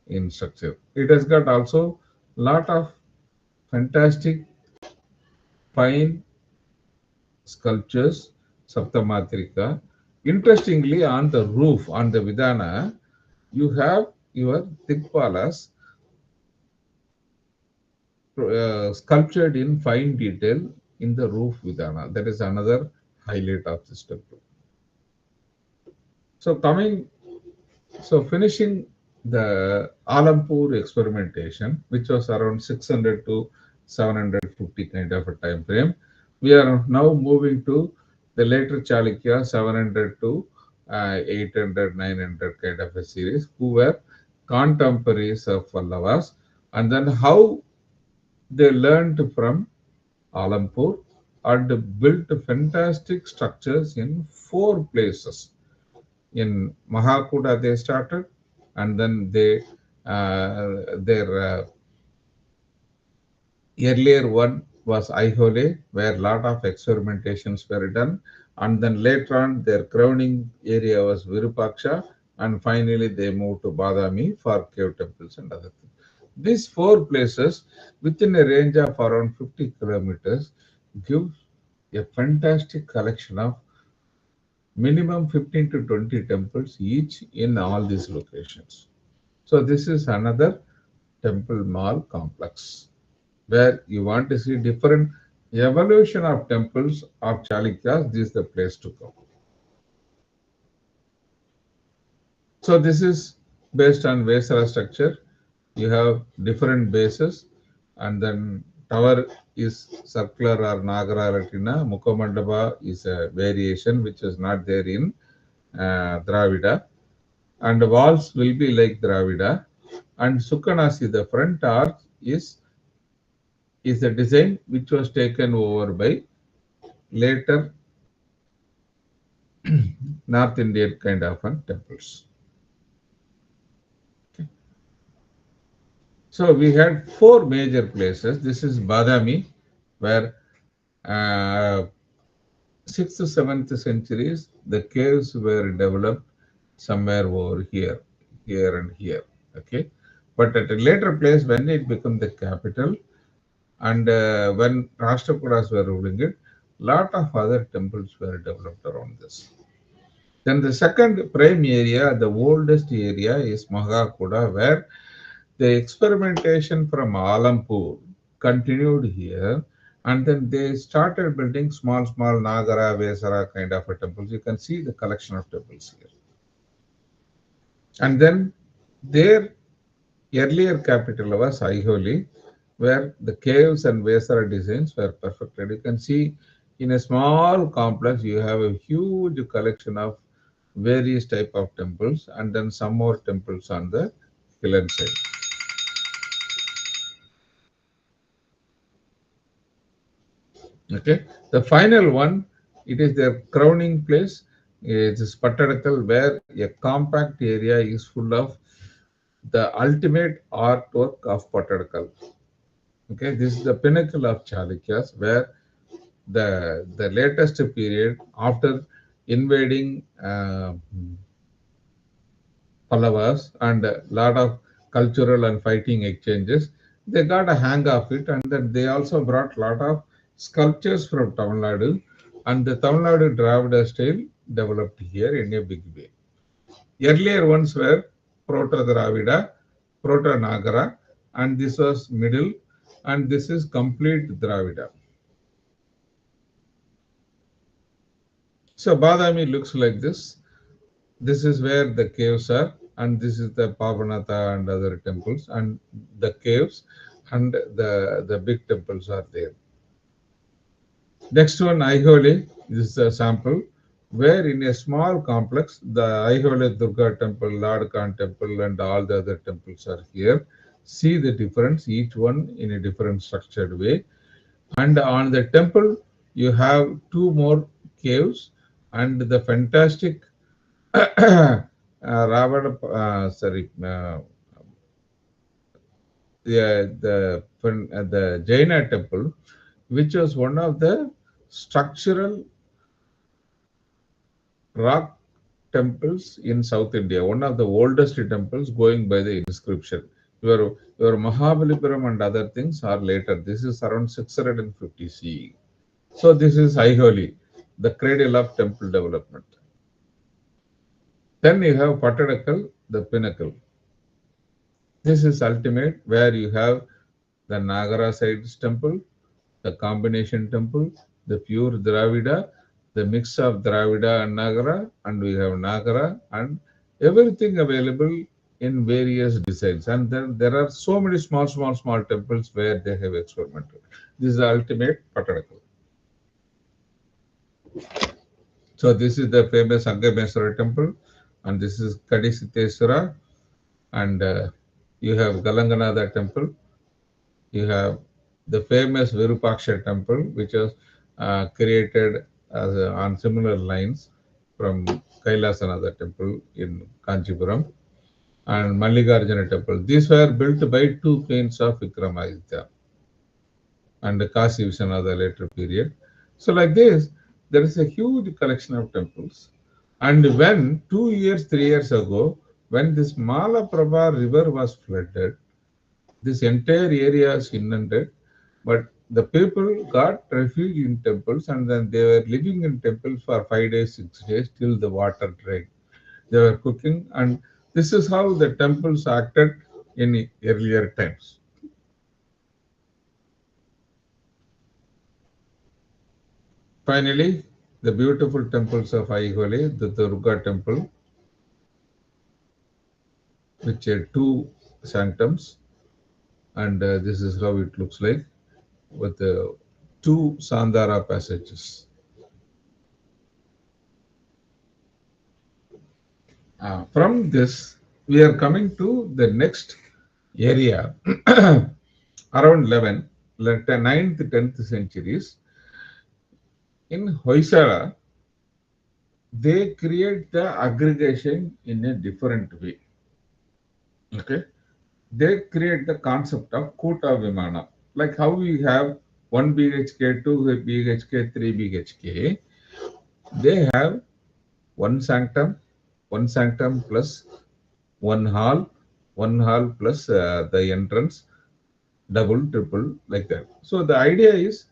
in structure. It has got also lot of fantastic fine sculptures, Saptamatrika. Interestingly, on the roof, on the Vidana, you have your Tikpalas sculptured in fine detail in the roof Vidana. That is another highlight of this temple. So finishing the Alampur experimentation, which was around 600 to 750 kind of a time frame, we are now moving to the later Chalukya 700 to 800, 900 kind of a series, who were contemporaries of Pallavas, and then how they learned from Alampur and built fantastic structures in 4 places. In Mahakuda they started, and then their earlier one was Aihole, where a lot of experimentations were done, and then later on their crowning area was Virupaksha, and finally they moved to Badami for cave temples and other things. These four places, within a range of around 50 kilometers, give a fantastic collection of minimum 15 to 20 temples each in all these locations. So this is another temple mall complex where you want to see different evolution of temples of Chalukyas. This is the place to go. So this is based on Vesara structure. You have different bases, and then tower is circular or Nagara Latina. Mukhamandapa is a variation which is not there in Dravida, and the walls will be like Dravida. And Sukhanasi, the front arch is a design which was taken over by later North Indian kind of temples. So we had four major places. This is Badami, where uh, 6th to 7th centuries the caves were developed somewhere over here, here and here. Okay, but at a later place when it became the capital, and when Rashtrakudas were ruling it, lot of other temples were developed around this. Then the second prime area, the oldest area, is Mahakuda, where the experimentation from Alampur continued here, and then they started building small Nagara, Vesara kind of a temples. You can see the collection of temples here. And then their earlier capital was Aiholi, where the caves and Vesara designs were perfected. You can see in a small complex, you have a huge collection of various type of temples, and then some more temples on the hill side. Okay, the final one, it is their crowning place. It is Pattadakal, where a compact area is full of the ultimate artwork of Pattadakal. Okay, this is the pinnacle of Chalukyas, where the latest period after invading Pallavas and a lot of cultural and fighting exchanges, they got a hang of it, and then they also brought a lot of sculptures from Tamil Nadu, and the Tamil Nadu Dravida style developed here in a big way. Earlier ones were Proto Dravida, Proto Nagara, and this was middle, and this is complete Dravida. So Badami looks like this. This is where the caves are, and this is the Pavanatha and other temples, and the caves and the big temples are there. Next one, Aihole. This is a sample where in a small complex, the Aihole Durga temple, Lord Khan temple, and all the other temples are here. See the difference, each one in a different structured way. And on the temple, you have two more caves and the fantastic Ravana, the Jaina temple, which was one of the structural rock temples in South India, one of the oldest temples going by the inscription. Your Mahabalipuram and other things are later. This is around 650 CE. So this is Aiholi, the cradle of temple development. Then you have Pattadakal, the pinnacle. This is ultimate, where you have the Nagara sides temple, the combination temple, the pure Dravida, the mix of Dravida and Nagara, and we have Nagara and everything available in various designs. And then there are so many small temples where they have experimented. This is the ultimate Pattadakal. So this is the famous Angameswara temple, and this is Kadisiteswara, and you have Galanganada temple. You have the famous Virupaksha temple, which was created on similar lines from Kailasanatha temple in Kanchipuram and Mallikarjuna temple. These were built by two queens of Vikramaditya and Kasi Viswanatha later period. So like this, there is a huge collection of temples. And when 2 years, 3 years ago, when this Malaprabha river was flooded, this entire area is inundated, but the people got refuge in temples and then they were living in temples for 5 days, 6 days till the water drained. They were cooking, and this is how the temples acted in earlier times. Finally, the beautiful temples of Aihole, the Durga temple, which had two sanctums, and this is how it looks like with two Sandara passages. From this, we are coming to the next area around 11, 9th, 10th centuries. In Hoysala, they create the aggregation in a different way. Okay, they create the concept of Kuta Vimana, like how we have 1 BHK, 2 BHK, 3 BHK. They have one sanctum plus one hall plus the entrance, double, triple, like that. So the idea is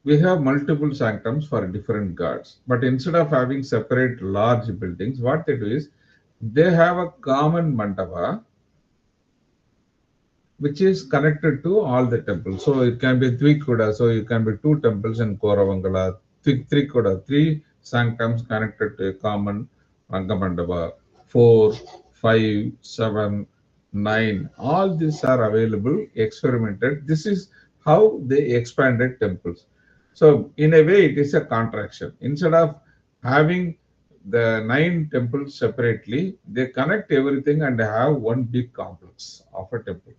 we have multiple sanctums for different gods, but instead of having separate large buildings, what they do is they have a common mandapa which is connected to all the temples. So it can be Twikuda, so it can be two temples in Koravangala, Trikuda, three sanctums connected to a common Rangamandapa, 4, 5, 7, 9, all these are available, experimented. This is how they expanded temples. So in a way, it is a contraction. Instead of having the 9 temples separately, they connect everything and have one big complex of a temple.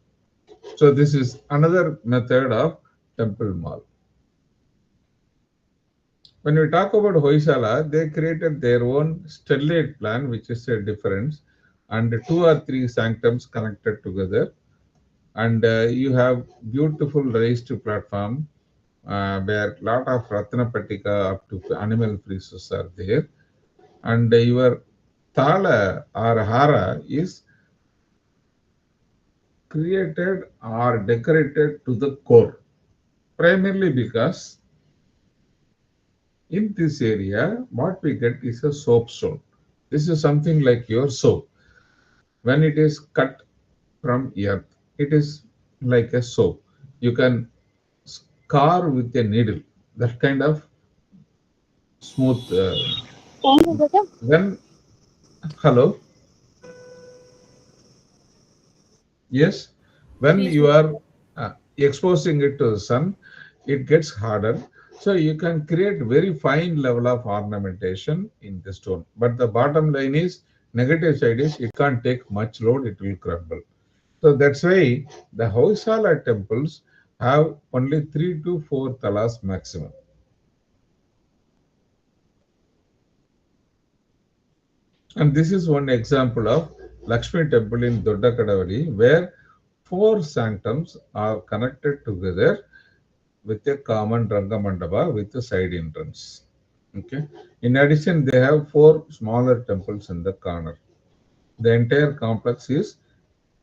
So this is another method of temple mall. When we talk about Hoysala, they created their own stellate plan, which is a difference, and 2 or 3 sanctums connected together. And you have beautiful raised platform where lot of Ratnapatika up to animal friezes are there. And your Thala or Hara is created or decorated to the core, primarily because in this area, what we get is a soapstone. This is something like your soap. When it is cut from earth, it is like a soap. You can scar with a needle. That kind of smooth. When hello, yes, when Yes, you are exposing it to the sun, it gets harder. So you can create very fine level of ornamentation in the stone. But the bottom line is negative side is it can't take much load, it will crumble. So that's why the Hoysala temples have only 3 to 4 talas maximum. And this is one example of Lakshmi temple in Doddakadavadi where 4 sanctums are connected together with a common Rangamandapa with a side entrance. Okay. In addition, they have 4 smaller temples in the corner. The entire complex is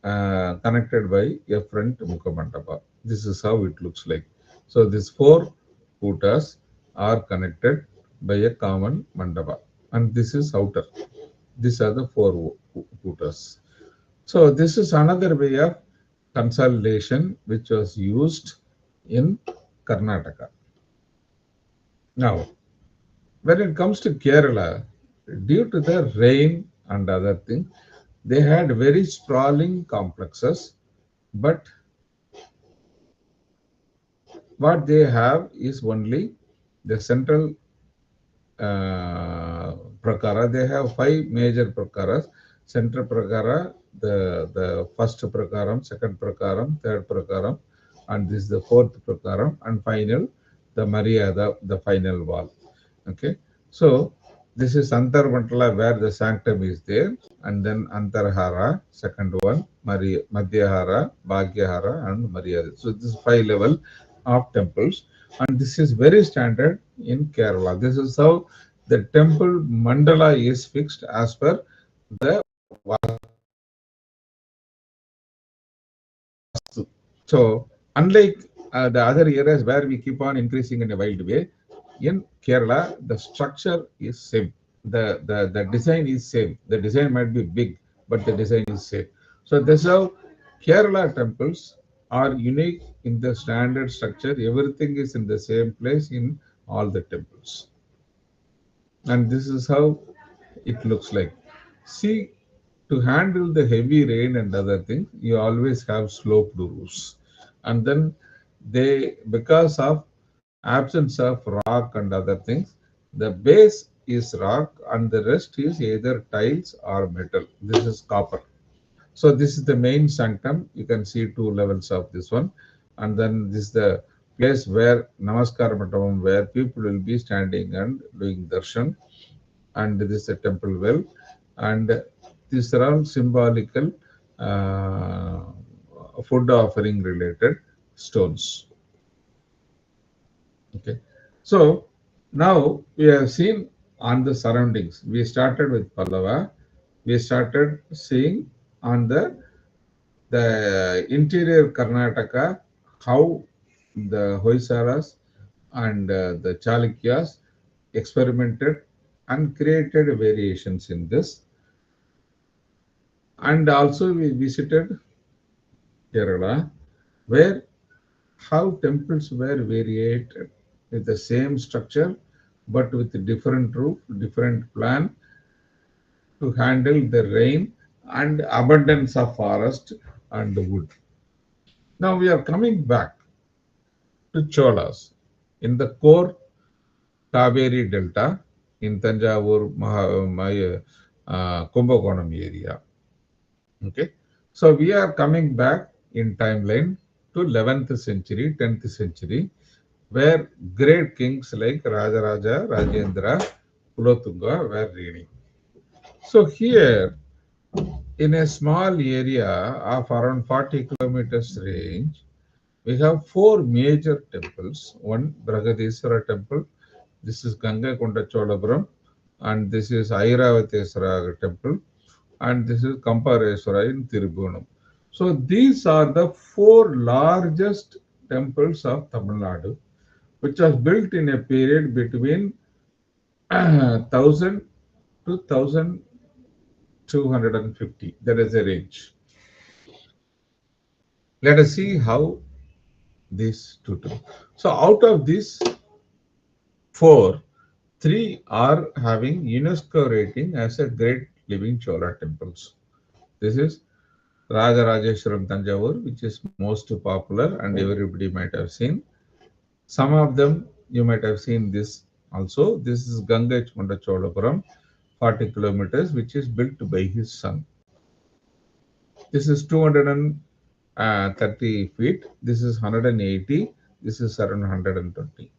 connected by a front Mukhamandapa. This is how it looks like. So these 4 kutas are connected by a common mandapa, and this is outer. These are the 4 kutas. So this is another way of consolidation which was used in Karnataka. Now, when it comes to Kerala, due to the rain and other things, they had very sprawling complexes, but what they have is only the central prakara. They have 5 major prakaras. Central prakara, the first prakaram, second prakaram, third prakaram, and this is the fourth prakaram, and final, the Maryada, the final wall. Okay. So this is Antarmantala where the sanctum is there, and then Antarhara, second one, Madhyahara, Bhagyahara, and Maryada. So this is 5 level of temples, and this is very standard in Kerala. This is how the temple mandala is fixed as per the So, unlike the other areas where we keep on increasing in a wild way, in Kerala, the structure is same. The design is same. The design might be big, but the design is same. So, this is how Kerala temples are unique in the standard structure. Everything is in the same place in all the temples. And this is how it looks like. See, to handle the heavy rain and other things, you always have sloped roofs. And then because of absence of rock and other things, the base is rock and the rest is either tiles or metal. This is copper. So this is the main sanctum. You can see 2 levels of this one. And then this is the place where Namaskar Mandapam, where people will be standing and doing darshan. And this is a temple well. And these are all symbolical uh, food offering related stones. Okay. So now we have seen on the surroundings. We started with Pallava. We started seeing on the interior Karnataka how the Hoysalas and the Chalukyas experimented and created variations in this. And also we visited Kerala, where how temples were variated with the same structure but with a different roof, different plan to handle the rain and abundance of forest and wood. Now we are coming back to Cholas in the core Kaveri Delta in Tanjavur, Kumbakonam area. Okay, so we are coming back in timeline to 11th century, 10th century, where great kings like Rajaraja, Rajendra, Kulotunga were reigning. So here, in a small area of around 40 kilometers range, we have 4 major temples. One, Bragadiswara temple. This is Ganga Konda Cholapuram. And this is Airavateswara temple. And this is Kampareswara in Tirubunam. So these are the 4 largest temples of Tamil Nadu, which was built in a period between 1000 to 1250. There is a range. Let us see how these two. So out of these 4, 3 are having UNESCO rating as a great living Chola temples. This is Rajarajeshwaram Tanjavur, which is most popular and everybody might have seen. Some of them you might have seen this also. This is Ganga Chonda Cholapuram, 40 kilometers, which is built by his son. This is 230 feet. This is 180. This is around 120.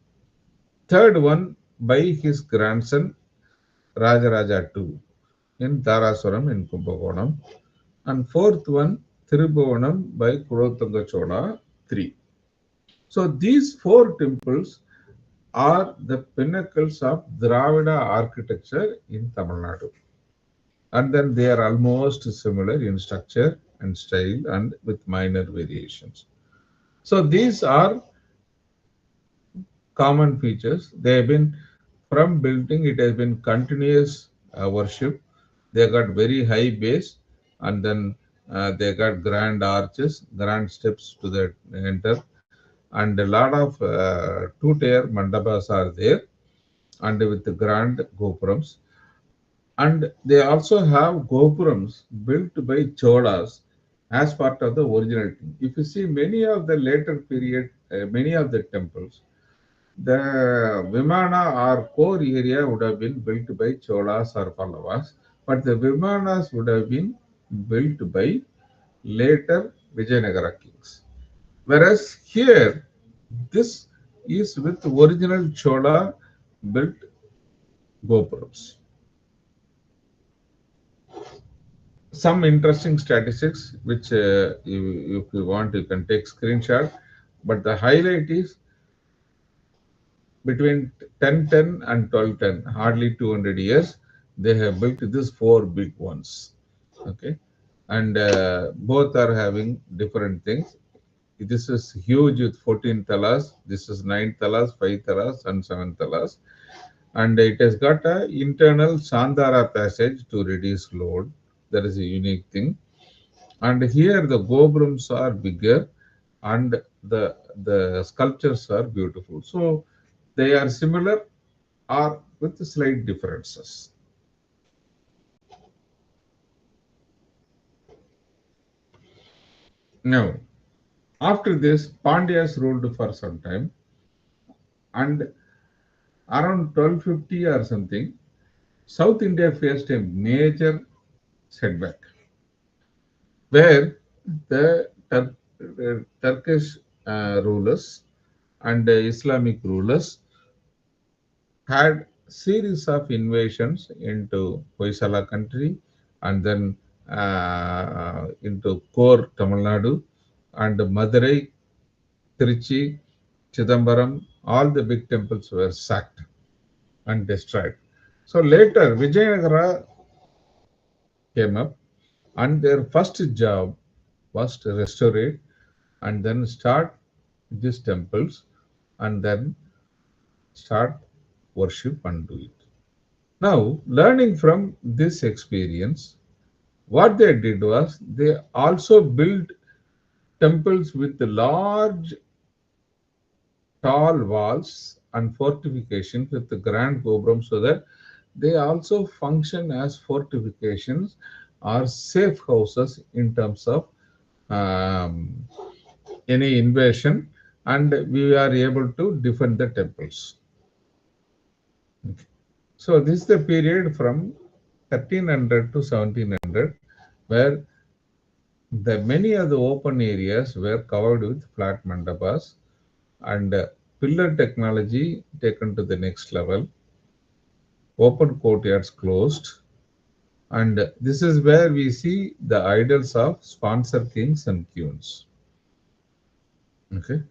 Third one by his grandson Rajaraja II in Taraswaram in Kumbakonam. And fourth one Tirubhuvanam by Kulothanga Chola III. So these 4 temples are the pinnacles of Dravida architecture in Tamil Nadu. And then they are almost similar in structure and style and with minor variations. So these are common features. They have been from building, it has been continuous worship. They got very high base and then they got grand arches, grand steps to the enter, and a lot of two-tier mandabas are there and with the grand gopurams. And they also have gopurams built by Cholas as part of the original thing. If you see many of the later period, many of the temples, the Vimana or core area would have been built by Cholas or Pallavas, but the Vimanas would have been built by later Vijayanagara kings. Whereas here, this is with original Chola built gopurams. Some interesting statistics, which if you want, you can take screenshot. But the highlight is between 1010 and 1210, hardly 200 years, they have built these four big ones. Okay, and both are having different things. This is huge with 14 talas. This is 9 talas, 5 talas, and 7 talas. And it has got a internal Sandara passage to reduce load. That is a unique thing. And here the gopurams are bigger, and the sculptures are beautiful. So they are similar or with slight differences. Now, after this, Pandyas ruled for some time, and around 1250 or something, South India faced a major setback where the Turkish rulers and Islamic rulers had series of invasions into Hoysala country, and then into core Tamil Nadu and Madurai, Trichy, Chidambaram. All the big temples were sacked and destroyed. So later Vijayanagara came up, and their first job was to restore it and then start these temples and then start worship and do it. Now, learning from this experience, what they did was they also built temples with large, tall walls and fortifications with the grand gopuram so that they also function as fortifications or safe houses in terms of um, any invasion, and we are able to defend the temples. Okay. So this is the period from 1300 to 1700 where the many of the open areas were covered with flat mandabas, and pillar technology taken to the next level, open courtyards closed, and this is where we see the idols of sponsor kings and queens. Okay,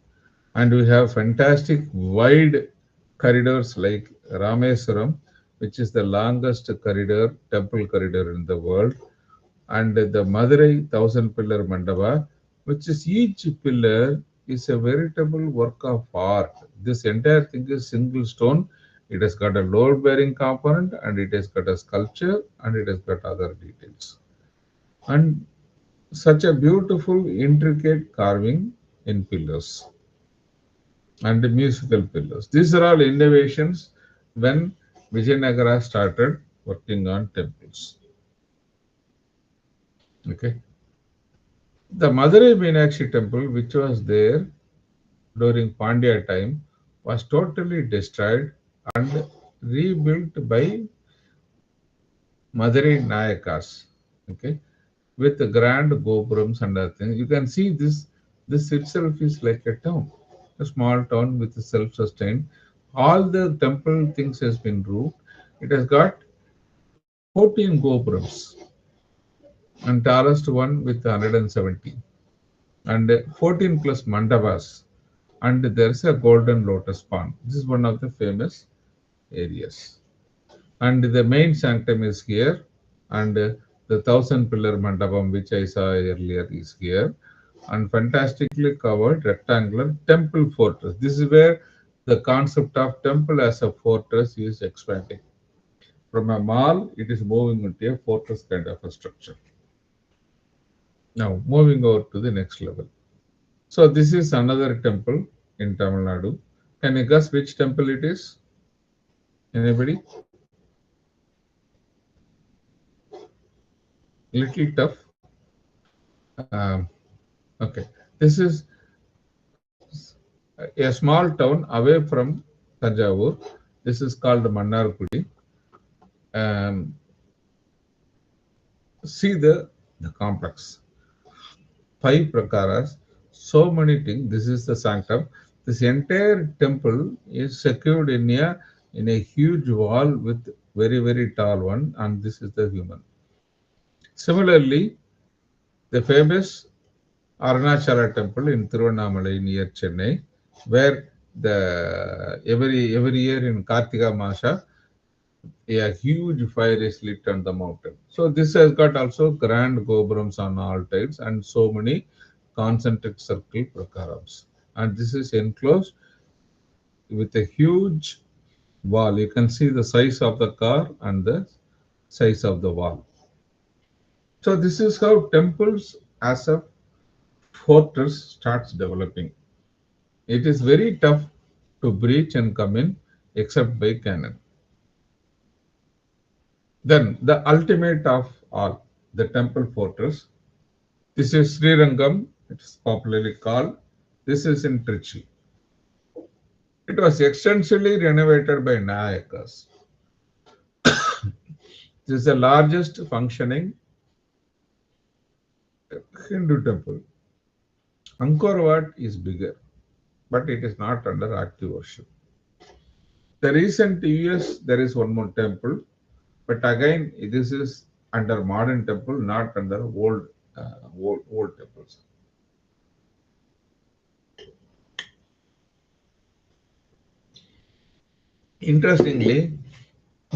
and we have fantastic wide corridors like Rameswaram, which is the longest corridor, temple corridor in the world, and the Madurai thousand pillar mandapa, which is each pillar is a veritable work of art. This entire thing is single stone. It has got a load bearing component, and it has got a sculpture, and it has got other details. And such a beautiful, intricate carving in pillars and the musical pillars. These are all innovations when Vijayanagara started working on temples. Okay. The Madurai Meenakshi temple, which was there during Pandya time, was totally destroyed and rebuilt by Madurai Nayakas. Okay, with the grand gopurams and other things. You can see this. This itself is like a town, a small town with self-sustained. All the temple things has been roofed. It has got 14 gopurams, and tallest one with 170, and 14 plus mandavas, and there is a golden lotus pond. This is one of the famous areas, and the main sanctum is here, and the thousand pillar mandapam which I saw earlier is here, and fantastically covered rectangular temple fortress. This is where the concept of temple as a fortress is expanding. From a mall, it is moving into a fortress kind of a structure. Now, moving over to the next level. So, this is another temple in Tamil Nadu. Can you guess which temple it is? Anybody? Little tough. Okay. This is a small town away from Tanjavur. This is called Mannargudi. Um, See the complex. Five prakaras, so many things. This is the sanctum. This entire temple is secured in a huge wall with very, very tall one, and this is the human. Similarly, the famous Arunachala temple in Tiruvannamalai near Chennai, where the every year in Kartika Masha, a huge fire is lit on the mountain. So this has got also grand gopurams on all sides and so many concentric circle prakarams. And this is enclosed with a huge wall. You can see the size of the car and the size of the wall. So this is how temples as a fortress starts developing. It is very tough to breach and come in except by cannon. Then the ultimate of all, the temple fortress. This is Srirangam, it is popularly called. This is in Trichy. It was extensively renovated by Nayakas. This is the largest functioning Hindu temple. Angkor Wat is bigger, but it is not under active worship. The recent years there is one more temple, but again this is under modern temple, not under old temples. Interestingly,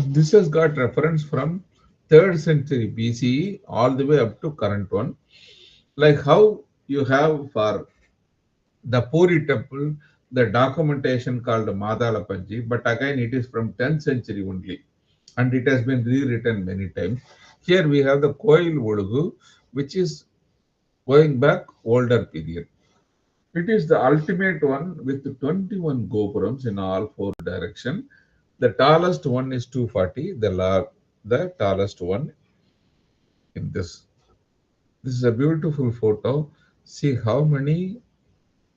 this has got reference from 3rd century BCE all the way up to current one. Like how you have for the Puri temple, the documentation called Madalapanji, but again it is from 10th century only and it has been rewritten many times. Here we have the Koil Olugu, which is going back older period. It is the ultimate one with 21 gopurams in all four directions. The tallest one is 240, the tallest one in this. This is a beautiful photo. See how many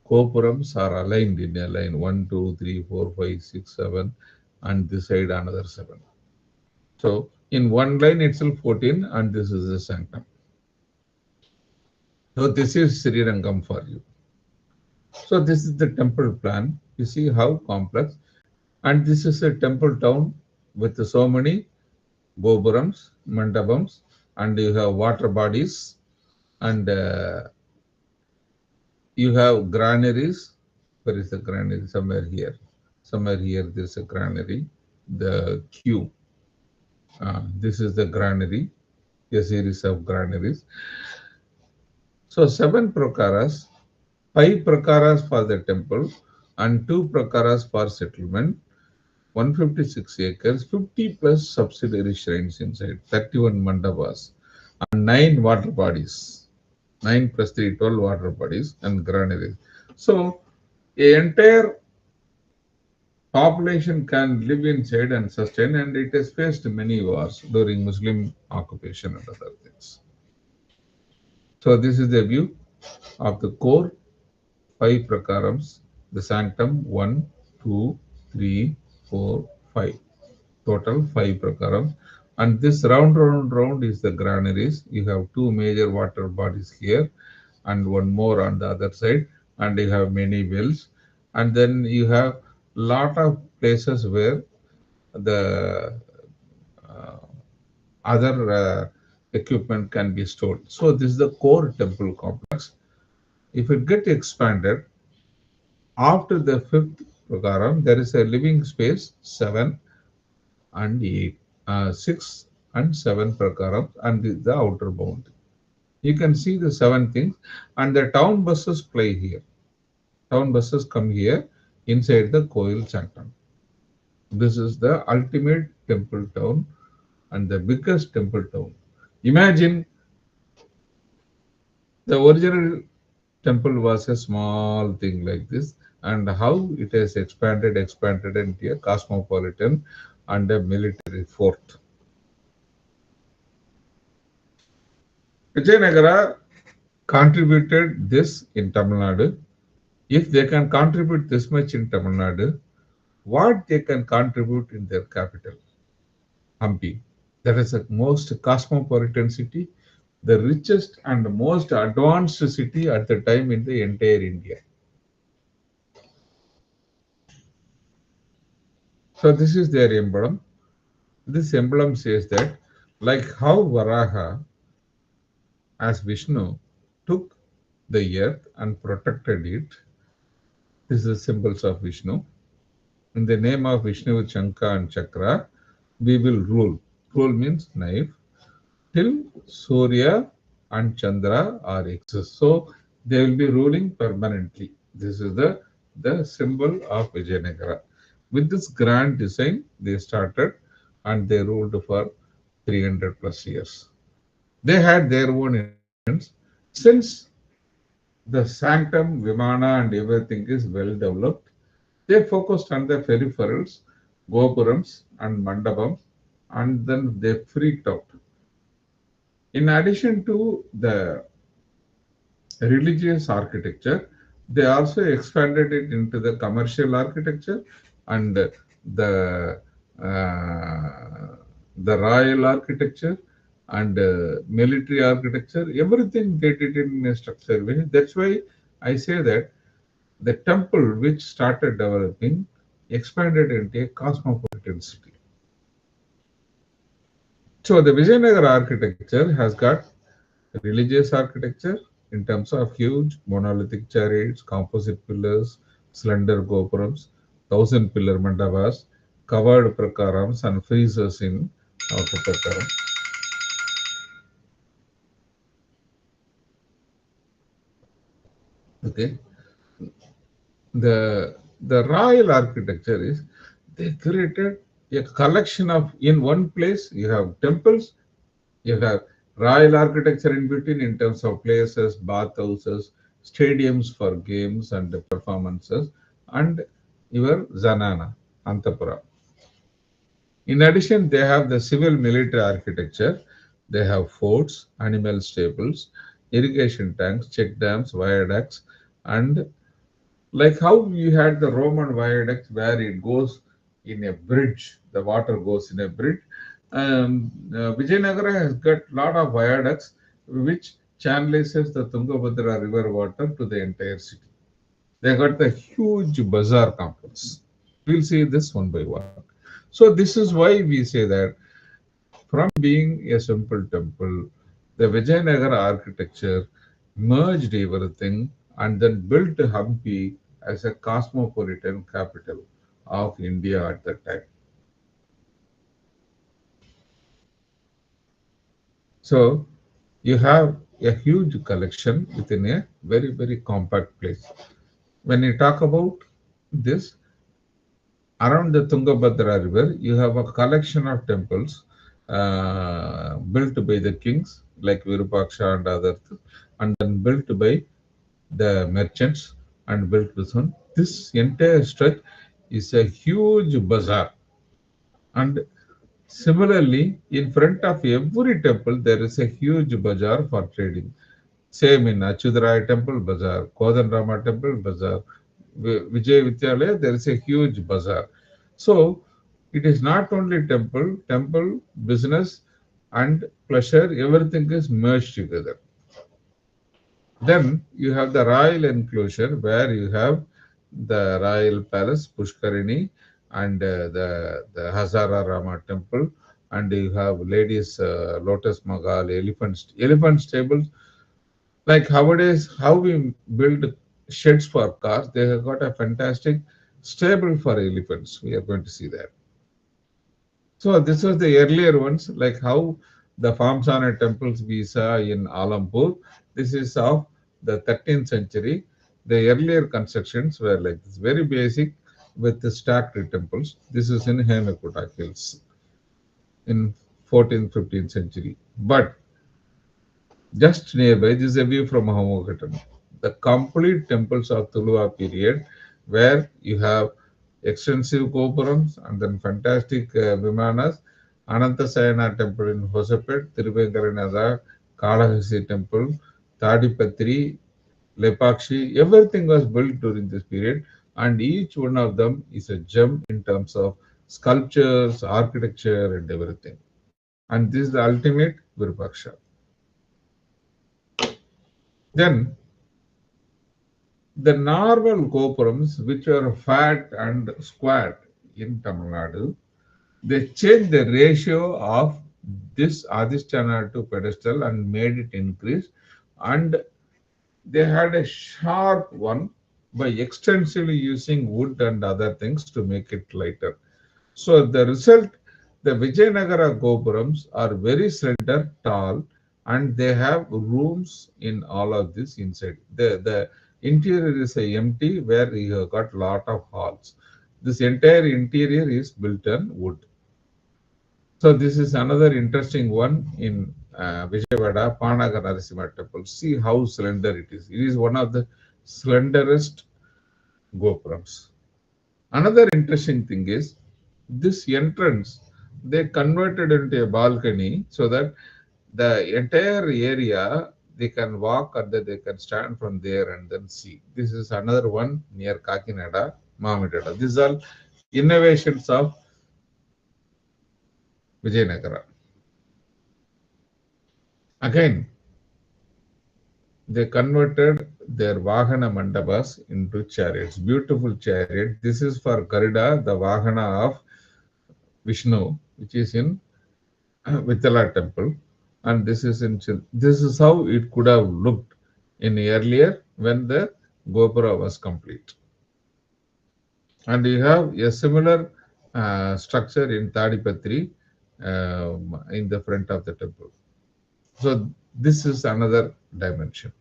gopurams are aligned in a line 1, 2, 3, 4, 5, 6, 7, and this side another 7. So in one line itself 14, and this is the sanctum. So this is Sri Rangam for you. So this is the temple plan. You see how complex. And this is a temple town with so many gopurams, mandapams, and you have water bodies, and you have granaries. Where is the granary? Somewhere here. Somewhere here there is a granary. The queue. This is the granary. A series of granaries. So 7 prakaras, 5 prakaras for the temple, and 2 prakaras for settlement. 156 acres, 50 plus subsidiary shrines inside, 31 mandavas, and 9 water bodies. 9 plus 3, 12 water bodies and granaries. So, a entire population can live inside and sustain, and it has faced many wars during Muslim occupation and other things. So, this is the view of the core 5 prakarams, the sanctum 1, 2, 3, 4, 5. Total 5 prakarams. And this round is the granaries. You have 2 major water bodies here and one more on the other side, and you have many wells. And then you have lot of places where the uh, other equipment can be stored. So this is the core temple complex. If it gets expanded, after the 5th prakaram, there is a living space 7 and 8, 6 and 7 prakarams, and the outer boundary. You can see the 7 things, and the town buses play here. Town buses come here inside the Koil sanctum. This is the ultimate temple town and the biggest temple town. Imagine the original temple was a small thing like this, and how it has expanded into a cosmopolitan and a military fort. Vijayanagara contributed this in Tamil Nadu. If they can contribute this much in Tamil Nadu, what they can contribute in their capital, Hampi. That is the most cosmopolitan city, the richest and most advanced city at the time in the entire India. So this is their emblem. This emblem says that, like how Varaha, as Vishnu, took the earth and protected it, this is symbols of Vishnu. In the name of Vishnu with Shankha and Chakra, we will rule. Rule means knife till Surya and Chandra are exist. So they will be ruling permanently. This is the symbol of Vijayanagara. With this grand design, they started and they ruled for 300 plus years. They had their own inventions. Since the sanctum, Vimana, and everything is well developed, they focused on the peripherals, Gopurams, and Mandapam, and then they freaked out. In addition to the religious architecture, they also expanded it into the commercial architecture and uh, the royal architecture and military architecture. Everything they did in a structured way. That's why I say that the temple which started developing expanded into a cosmopolitan city. So the Vijayanagara architecture has got religious architecture in terms of huge monolithic chariots, composite pillars, slender gopurams, thousand pillar mandavas, covered prakarams, and friezes in prakaram. Okay, the royal architecture is they created a collection of in one place you have temples, you have royal architecture in between in terms of places, bathhouses, stadiums for games and performances, and your Zanana, Antapura. In addition, they have the civil military architecture. They have forts, animal stables, irrigation tanks, check dams, viaducts, and like how you had the Roman viaduct where it goes in a bridge, the water goes in a bridge. Vijayanagara has got a lot of viaducts which channelizes the Tungabhadra river water to the entire city. They got the huge bazaar complex. We'll see this one by one. So this is why we say that from being a simple temple, the Vijayanagara architecture merged everything and then built Hampi as a cosmopolitan capital of India at that time. So you have a huge collection within a very, very compact place. When you talk about this, around the Tungabhadra river, you have a collection of temples built by the kings like Virupaksha and others, and then built by the merchants and built this one. This entire stretch is a huge bazaar. And similarly, in front of every temple, there is a huge bazaar for trading. Same in Achyutaraya temple bazaar, Kodanrama temple bazaar, Vijay Vidyalaya, there is a huge bazaar. So it is not only temple, business, and pleasure, everything is merged together. Then you have the royal enclosure where you have the royal palace, Pushkarini, and the Hazara Rama temple, and you have ladies' lotus magal, elephant stables. Like nowadays, how we build sheds for cars, they have got a fantastic stable for elephants. We are going to see that. So this was the earlier ones, like how the Famsana temples we saw in Alampur. This is of the 13th century. The earlier constructions were like this, very basic with the stacked temples. This is in Hemakuta Hills in 14th, 15th century. But just nearby, this is a view from Mahamogatan. The complete temples of Tuluva period, where you have extensive gopurams and then fantastic vimanas, Anantasayana temple in Hosapet, Tiruvenkaranada, Kalahasti temple, Tadipatri, Lepakshi, everything was built during this period, and each one of them is a gem in terms of sculptures, architecture, and everything. And this is the ultimate Virupaksha. Then the normal gopurams, which are fat and squat in Tamil Nadu, They changed the ratio of this Adhisthana to pedestal and made it increase, and they had a sharp one by extensively using wood and other things to make it lighter. So the result, the Vijayanagara Gopurams are very slender, tall, and they have rooms in all of this inside. The interior is a empty where you have got lot of halls. This entire interior is built on wood. So this is another interesting one in Vijayawada, Panaga Narasimha temple. See how slender it is. It is one of the slenderest gopurams. Another interesting thing is this entrance, they converted into a balcony so that the entire area they can walk or they can stand from there and then see. This is another one near Kakinada, Mamidada. These are innovations of Vijayanagara. Again, they converted their Vahana Mandabas into chariots. Beautiful chariot. This is for Garuda, the Vahana of Vishnu, which is in Vithala temple. And this is in this is how it could have looked in earlier when the Gopura was complete. And you have a similar structure in Tadipatri in the front of the temple. So this is another dimension.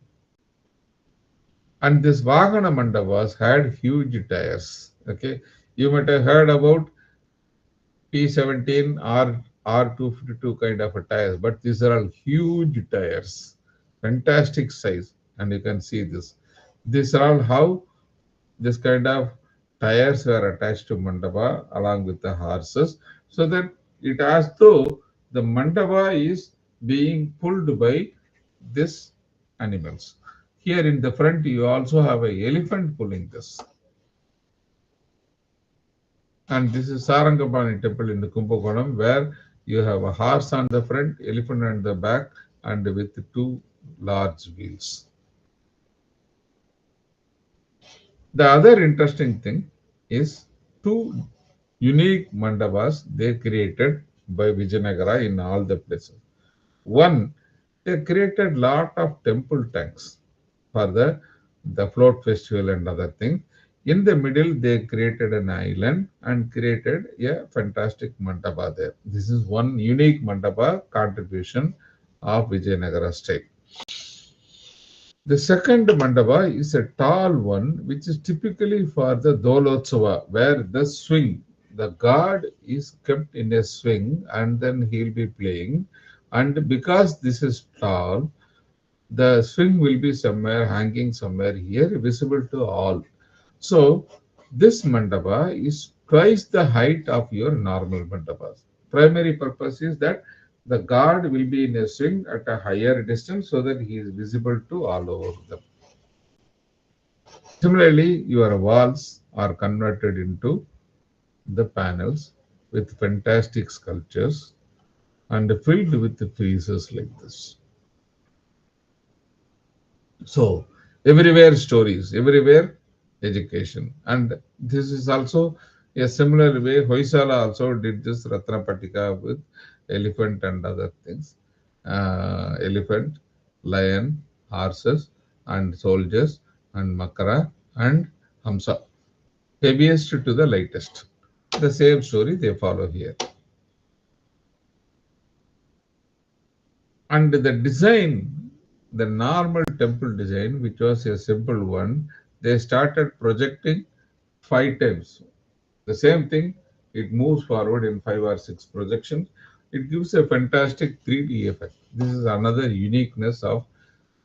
And this Vagana Mandavas had huge tires. Okay, you might have heard about P17 or R252 kind of a tires, but these are all huge tires, fantastic size, and you can see this. These are all how this kind of tires were attached to mandapa along with the horses, so that it as though the mandapa is being pulled by this animals. Here in the front, you also have a elephant pulling this. And this is Sarangapani temple in the Kumbakonam, where you have a horse on the front, elephant on the back, and with two large wheels. The other interesting thing is two unique mandavas they created by Vijayanagara in all the places. One, they created lot of temple tanks for the float festival and other things. In the middle, they created an island and created a fantastic mandapa there. This is one unique mandapa contribution of Vijayanagara state. The second mandapa is a tall one, which is typically for the Dolotsava, where the swing, the god is kept in a swing and then he'll be playing. And because this is tall, the swing will be somewhere hanging somewhere here, visible to all. So this mandapa is twice the height of your normal mandapas. Primary purpose is that the god will be in a swing at a higher distance so that he is visible to all over them. Similarly, your walls are converted into the panels with fantastic sculptures and filled with the friezes like this. So everywhere stories, everywhere education. And this is also a similar way. Hoysala also did this Ratnapatika with elephant and other things. Elephant, lion, horses, and soldiers, and Makara, and Hamsa. Heaviest to the lightest. The same story they follow here. And the design, the normal temple design, which was a simple one, they started projecting 5 times. The same thing, it moves forward in 5 or 6 projections. It gives a fantastic 3D effect. This is another uniqueness of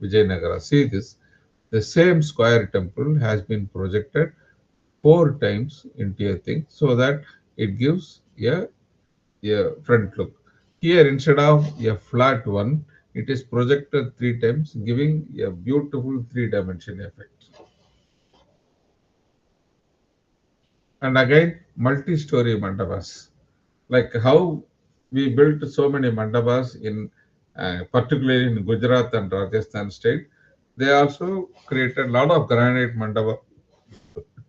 Vijayanagara. See this, the same square temple has been projected 4 times into a thing so that it gives a front look. Here, instead of a flat one, it is projected 3 times, giving a beautiful 3-dimension effect. And again, multi-story mandavas. Like how we built so many mandavas in, particularly in Gujarat and Rajasthan state, they also created a lot of granite mandava,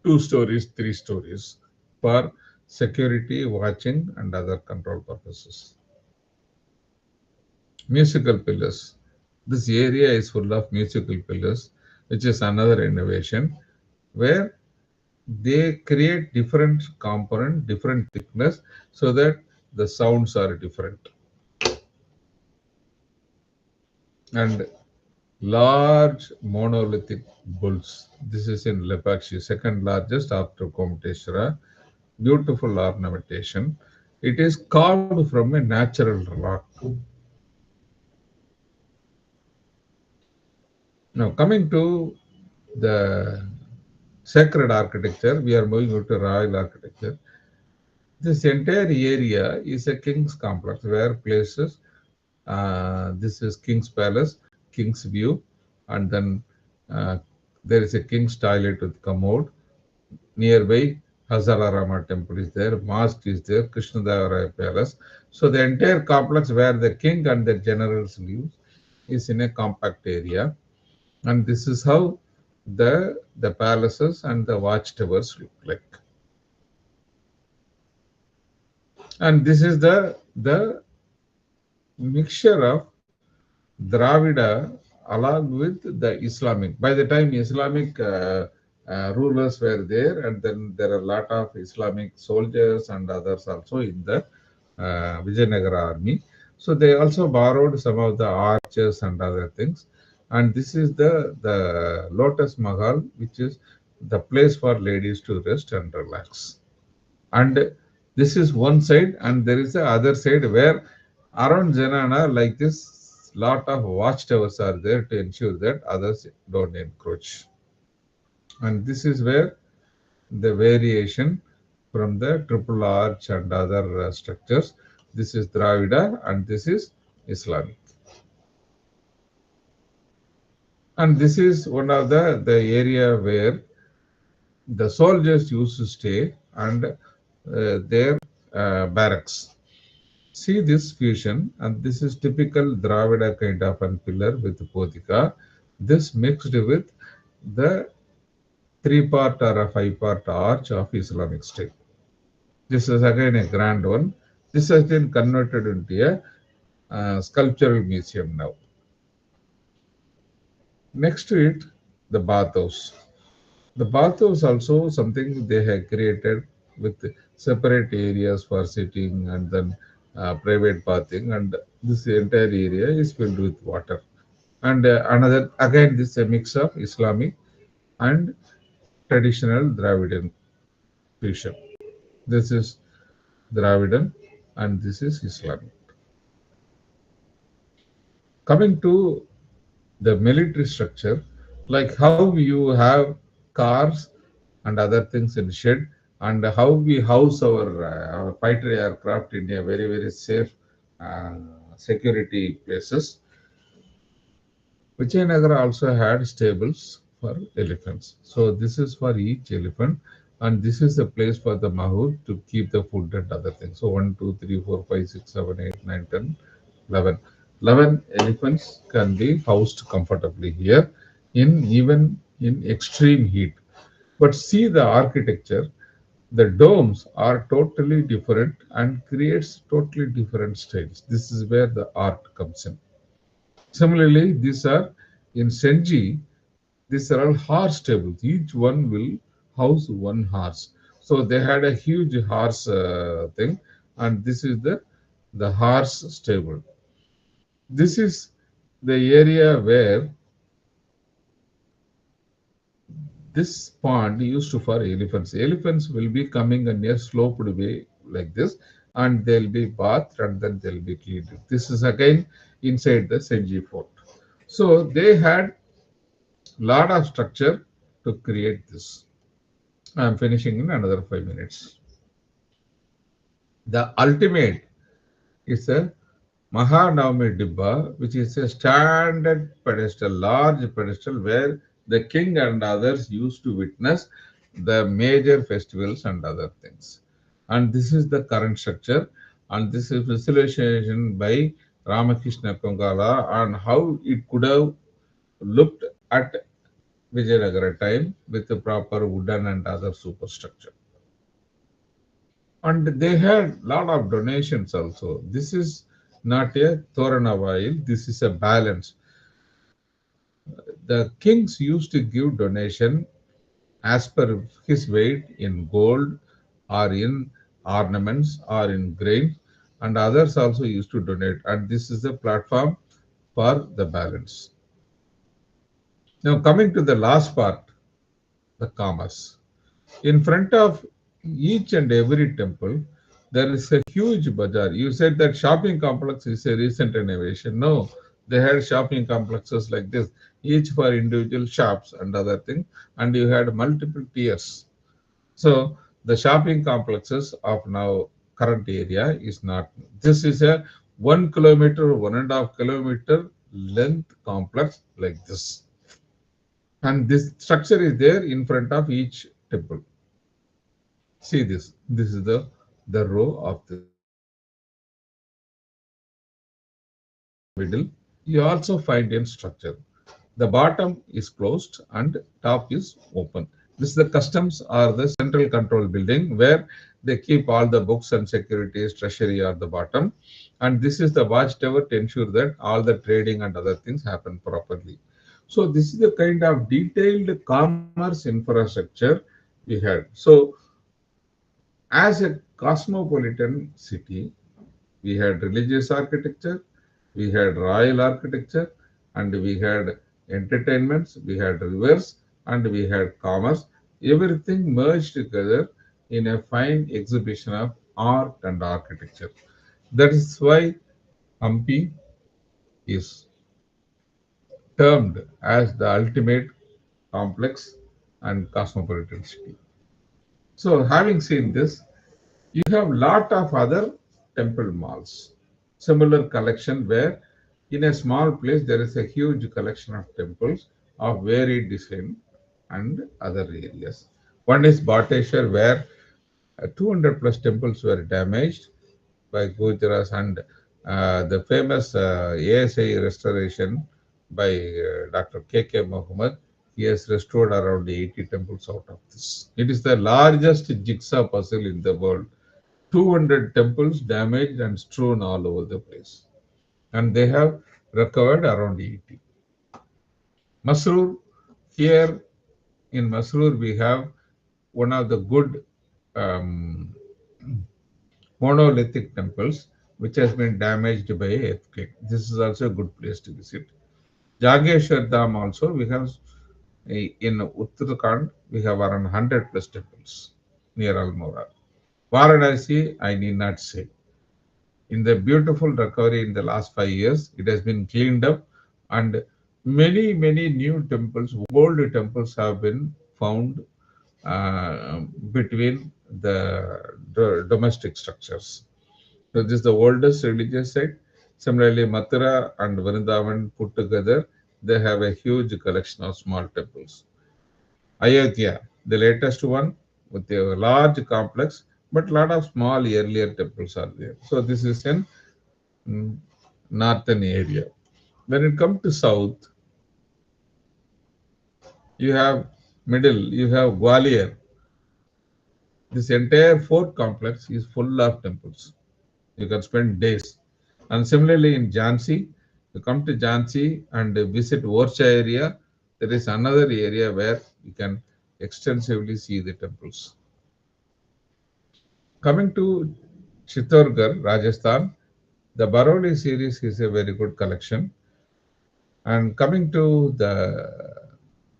2 stories, 3 stories, for security, watching, and other control purposes. Musical pillars. This area is full of musical pillars, which is another innovation where they create different component, different thickness, so that the sounds are different. And large monolithic bulls. This is in Lepakshi, second largest after Gomateshwara. Beautiful ornamentation. It is carved from a natural rock. Now, coming to the sacred architecture, we are moving to royal architecture. This entire area is a king's complex where places, this is King's Palace, King's View, and then uh, there is a King's Toilet with commode. Nearby, Hazararama Temple is there, Mosque is there, Krishnadevaraya Palace. So the entire complex where the king and the generals live is in a compact area. And this is how the palaces and the watchtowers look like. And this is the mixture of Dravida along with the Islamic. By the time Islamic rulers were there, and then there are a lot of Islamic soldiers and others also in the Vijayanagara army. So they also borrowed some of the arches and other things. And this is the Lotus Mahal, which is the place for ladies to rest and relax. And this is one side, and there is the other side where around Janana, like this, lot of watchtowers are there to ensure that others don't encroach. And this is where the variation from the triple arch and other structures. This is Dravida and this is Islamic. And this is one of the area where the soldiers used to stay and their barracks. See this fusion, and this is typical Dravida kind of a pillar with Potika. This mixed with the three-part or a five-part arch of Islamic style. This is again a grand one. This has been converted into a sculptural museum now. Next to it, the bathhouse. The bathhouse also something they have created with separate areas for sitting and then private bathing, and this entire area is filled with water. And another again, this is a mix of Islamic and traditional Dravidian fusion. This is Dravidian and this is Islamic. Coming to the military structure, like how you have cars and other things in shed, and how we house our fighter aircraft in a very safe uh, security places. Vijayanagara also had stables for elephants. So this is for each elephant, and this is the place for the mahout to keep the food and other things. So 1, 2, 3, 4, 5, 6, 7, 8, 9, 10, 11. 11 elephants can be housed comfortably here in even in extreme heat. But see the architecture, the domes are totally different and creates totally different styles. This is where the art comes in. Similarly, these are in Senji, these are all horse stables. Each one will house one horse. So they had a huge horse thing, and this is the horse stable. This is the area where this pond used to for elephants. Elephants will be coming in a sloped way like this, and they'll be bathed and then they'll be cleaned. This is again inside the Senji fort. So they had lot of structure to create this. I'm finishing in another 5 minutes. The ultimate is a Mahanavami Dibba, which is a standard pedestal, large pedestal where the king and others used to witness the major festivals and other things. And this is the current structure, and this is visualization by Ramakrishna Kongala on how it could have looked at Vijayanagara time with the proper wooden and other superstructure. And they had lot of donations also. This is not a Toranavail, this is a balance. The kings used to give donation as per his weight in gold or in ornaments or in grain, and others also used to donate. And this is the platform for the balance. Now, coming to the last part, the commerce. In front of each and every temple, there is a huge bazaar. You said that shopping complex is a recent innovation. No, they had shopping complexes like this, each for individual shops and other things, and you had multiple tiers. So the shopping complexes of now current area is not. This is a 1 kilometer, 1.5 kilometer length complex like this, and this structure is there in front of each temple. See this. This is the row of this. Middle. You also find in structure. The bottom is closed and top is open. This is the customs or the central control building where they keep all the books and securities, treasury at the bottom. And this is the watchtower to ensure that all the trading and other things happen properly. So this is the kind of detailed commerce infrastructure we had. So as a cosmopolitan city, we had religious architecture, we had royal architecture, and we had entertainments, we had rivers, and we had commerce. Everything merged together in a fine exhibition of art and architecture. That is why Hampi is termed as the ultimate complex and cosmopolitan city. So, having seen this, you have lot of other temple malls. Similar collection where in a small place there is a huge collection of temples of varied design and other areas. One is Bhatteshwar where 200 plus temples were damaged by Gujaras, and the famous ASI restoration by Dr. K. Mohammed, he has restored around 80 temples out of this. It is the largest jigsaw puzzle in the world. 200 temples damaged and strewn all over the place. And they have recovered around 80. Masroor, here in Masroor, we have one of the good um, monolithic temples which has been damaged by earthquake. This is also a good place to visit. Jageshwar Dham also, we have in Uttarakhand, we have around 100 plus temples near Almora. Varanasi, I need not say. In the beautiful recovery in the last 5 years, it has been cleaned up, and many new temples, old temples have been found between the domestic structures. So this is the oldest religious site. Similarly, Mathura and Vrindavan put together, they have a huge collection of small temples. Ayodhya, the latest one with a large complex, but lot of small earlier temples are there. So this is in mm, northern area. When it comes to south, you have middle, you have Gwalior. This entire fort complex is full of temples. You can spend days. And similarly in Jhansi, you come to Jhansi and visit Orcha area, there is another area where you can extensively see the temples. Coming to Chittorgarh, Rajasthan, the Baroli series is a very good collection. And coming to the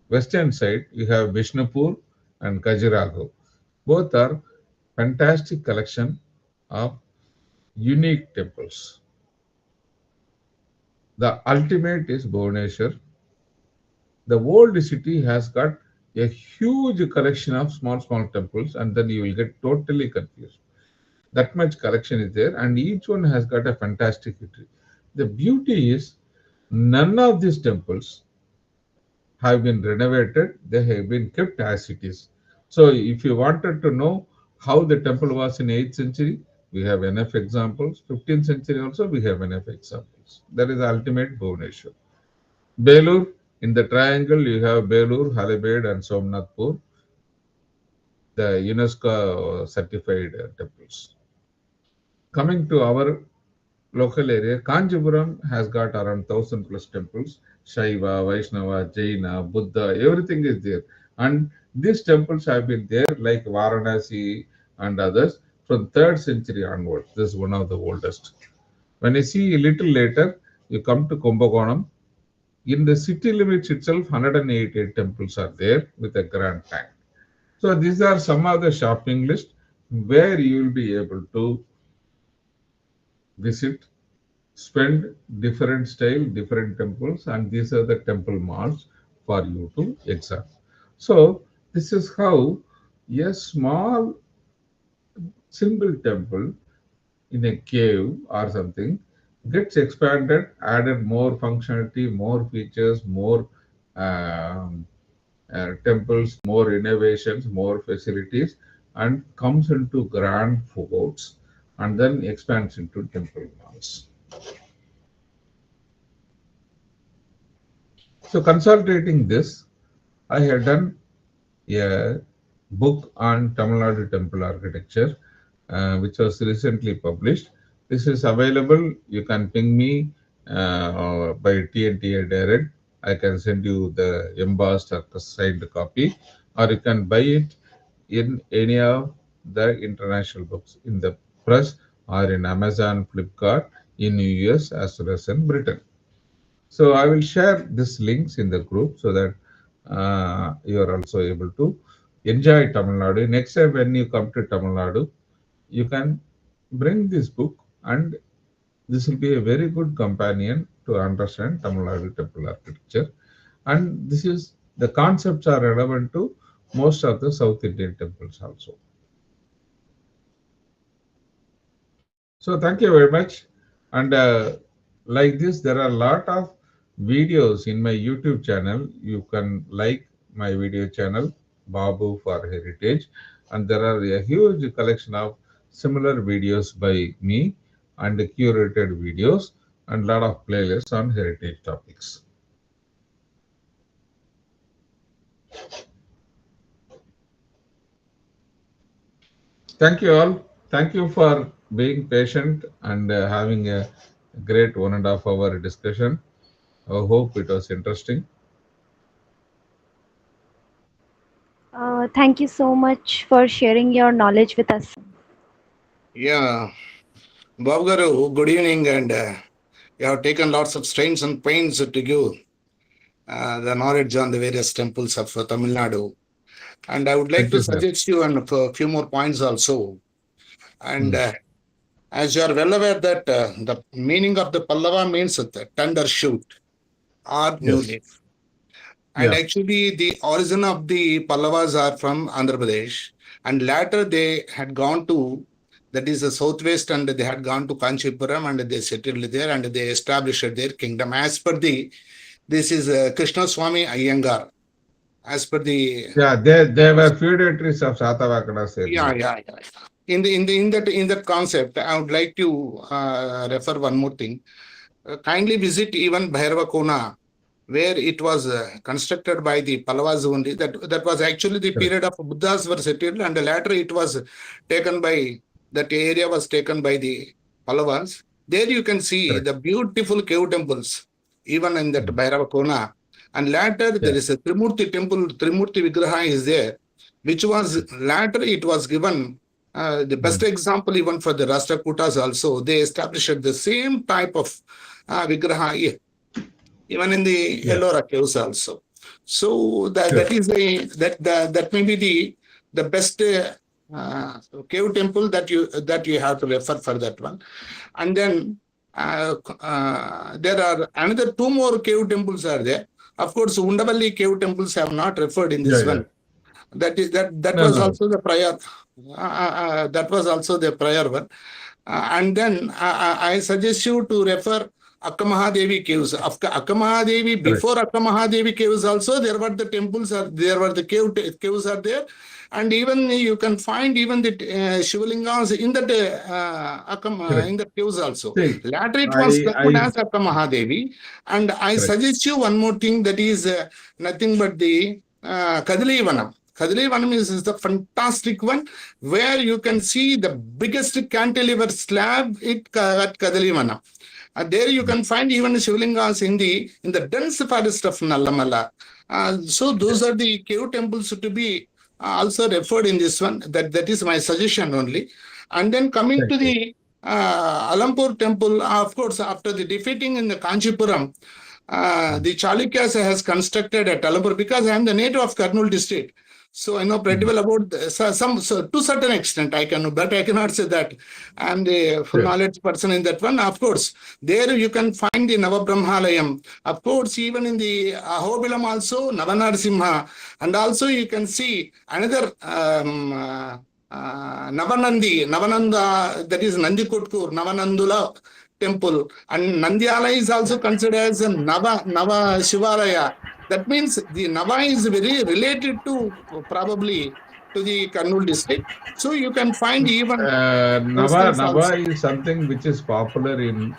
western side, you have Vishnupur and Khajuraho. Both are fantastic collection of unique temples. The ultimate is Bhubaneswar. The old city has got a huge collection of small temples, and then you will get totally confused. That much collection is there, and each one has got a fantastic history. The beauty is none of these temples have been renovated, they have been kept as it is. So, if you wanted to know how the temple was in 8th century, we have enough examples. 15th century also, we have enough examples. That is the ultimate Bhubaneswar. Belur, in the triangle, you have Belur, Halabad, and Somnathpur. the UNESCO certified temples. Coming to our local area, Kanjipuram has got around 1000 plus temples. Shaiva, Vaishnava, Jaina, Buddha, everything is there. And these temples have been there like Varanasi and others from 3rd century onwards. This is one of the oldest. When you see a little later, you come to Kumbakonam. In the city limits itself, 188 temples are there with a grand tank. So these are some of the shopping list where you will be able to visit, spend different style, different temples, and these are the temple malls for you to examine. So this is how a small single temple in a cave or something gets expanded, added more functionality, more features, more temples, more innovations, more facilities, and comes into grand forts and then expands into temple malls. So, consolidating this, I had done a book on Tamil Nadu temple architecture, which was recently published. This is available. You can ping me by TNTA direct. I can send you the embossed or signed copy, or you can buy it in any of the international books in the press or in Amazon, Flipkart, in US as well as in Britain. So I will share these links in the group so that you are also able to enjoy Tamil Nadu. Next time when you come to Tamil Nadu, you can bring this book, and this will be a very good companion to understand Tamil Nadu temple architecture. And this is the concepts are relevant to most of the South Indian temples also. So thank you very much. And like this, there are a lot of videos in my YouTube channel. You can like my video channel, Babu for Heritage. And there are a huge collection of similar videos by me and curated videos and a lot of playlists on heritage topics. Thank you all. Thank you for being patient and having a great 1.5 hour discussion. I hope it was interesting. Thank you so much for sharing your knowledge with us. Yeah, Babu Garu, good evening, and you have taken lots of strains and pains to give the knowledge on the various temples of Tamil Nadu. And I would like Thank to you, sir. suggest you a few more points also. And as you are well aware that the meaning of the Pallava means the tender shoot or new Yes. leaf. And actually, the origin of the Pallavas are from Andhra Pradesh. And later they had gone to, that is the southwest, and they had gone to Kanchipuram and they settled there and they established their kingdom. As per this is Krishna Swami Iyengar. As per the they were feudatories of Satavakanas earlier. yeah. In that concept, I would like to refer one more thing. Kindly visit even Bhairava Kona, where it was constructed by the Pallavas only. That was actually the period of Buddhas were settled, and later it was taken by, that area was taken by the Pallavas. There you can see the beautiful cave temples, even in that Bhairava Kona. And later there is a Trimurti temple, Trimurti Vigraha is there, which was later it was given the best example even for the Rashtrakutas also. They established the same type of Vigraha even in the Ellora caves also. So that is that may be the best cave temple that you have to refer for that one. And then there are another 2 more cave temples are there. Of course, Undavalli cave temples have not referred in this one. That was also the prior. That was also the prior one. And then I suggest you to refer Akka Mahadevi caves. Akka Mahadevi, before Akka Mahadevi caves also, there were the temples, there were the caves are there. And even you can find even the Shivalingas in that in the caves also. Later it was known as Akka Mahadevi. And I suggest you one more thing, that is nothing but the Kadalivanam. Kadalivanam is the fantastic one where you can see the biggest cantilever slab at Kadalivanam. There you can find even Shivlingas in the dense forest of Nallamala. So those are the cave temples to be also referred in this one. That is my suggestion only. And then coming to the Alampur temple, of course, after the defeating in the Kanchipuram, the Chalukyas has constructed at Alampur because I am the native of Kurnool district. So I know pretty well about so to certain extent I can, but I cannot say that I'm the full knowledge person in that one. Of course, there you can find the Navabrahmalayam. Of course, even in the Ahobilam also Navanarasimha, and also you can see another Navananda, that is Nandikotkur, Navanandula temple, and Nandyala is also considered as a Nava Shivalaya. That means the Nava is very related to probably to the Kurnool district. So you can find even Nava is something which is popular in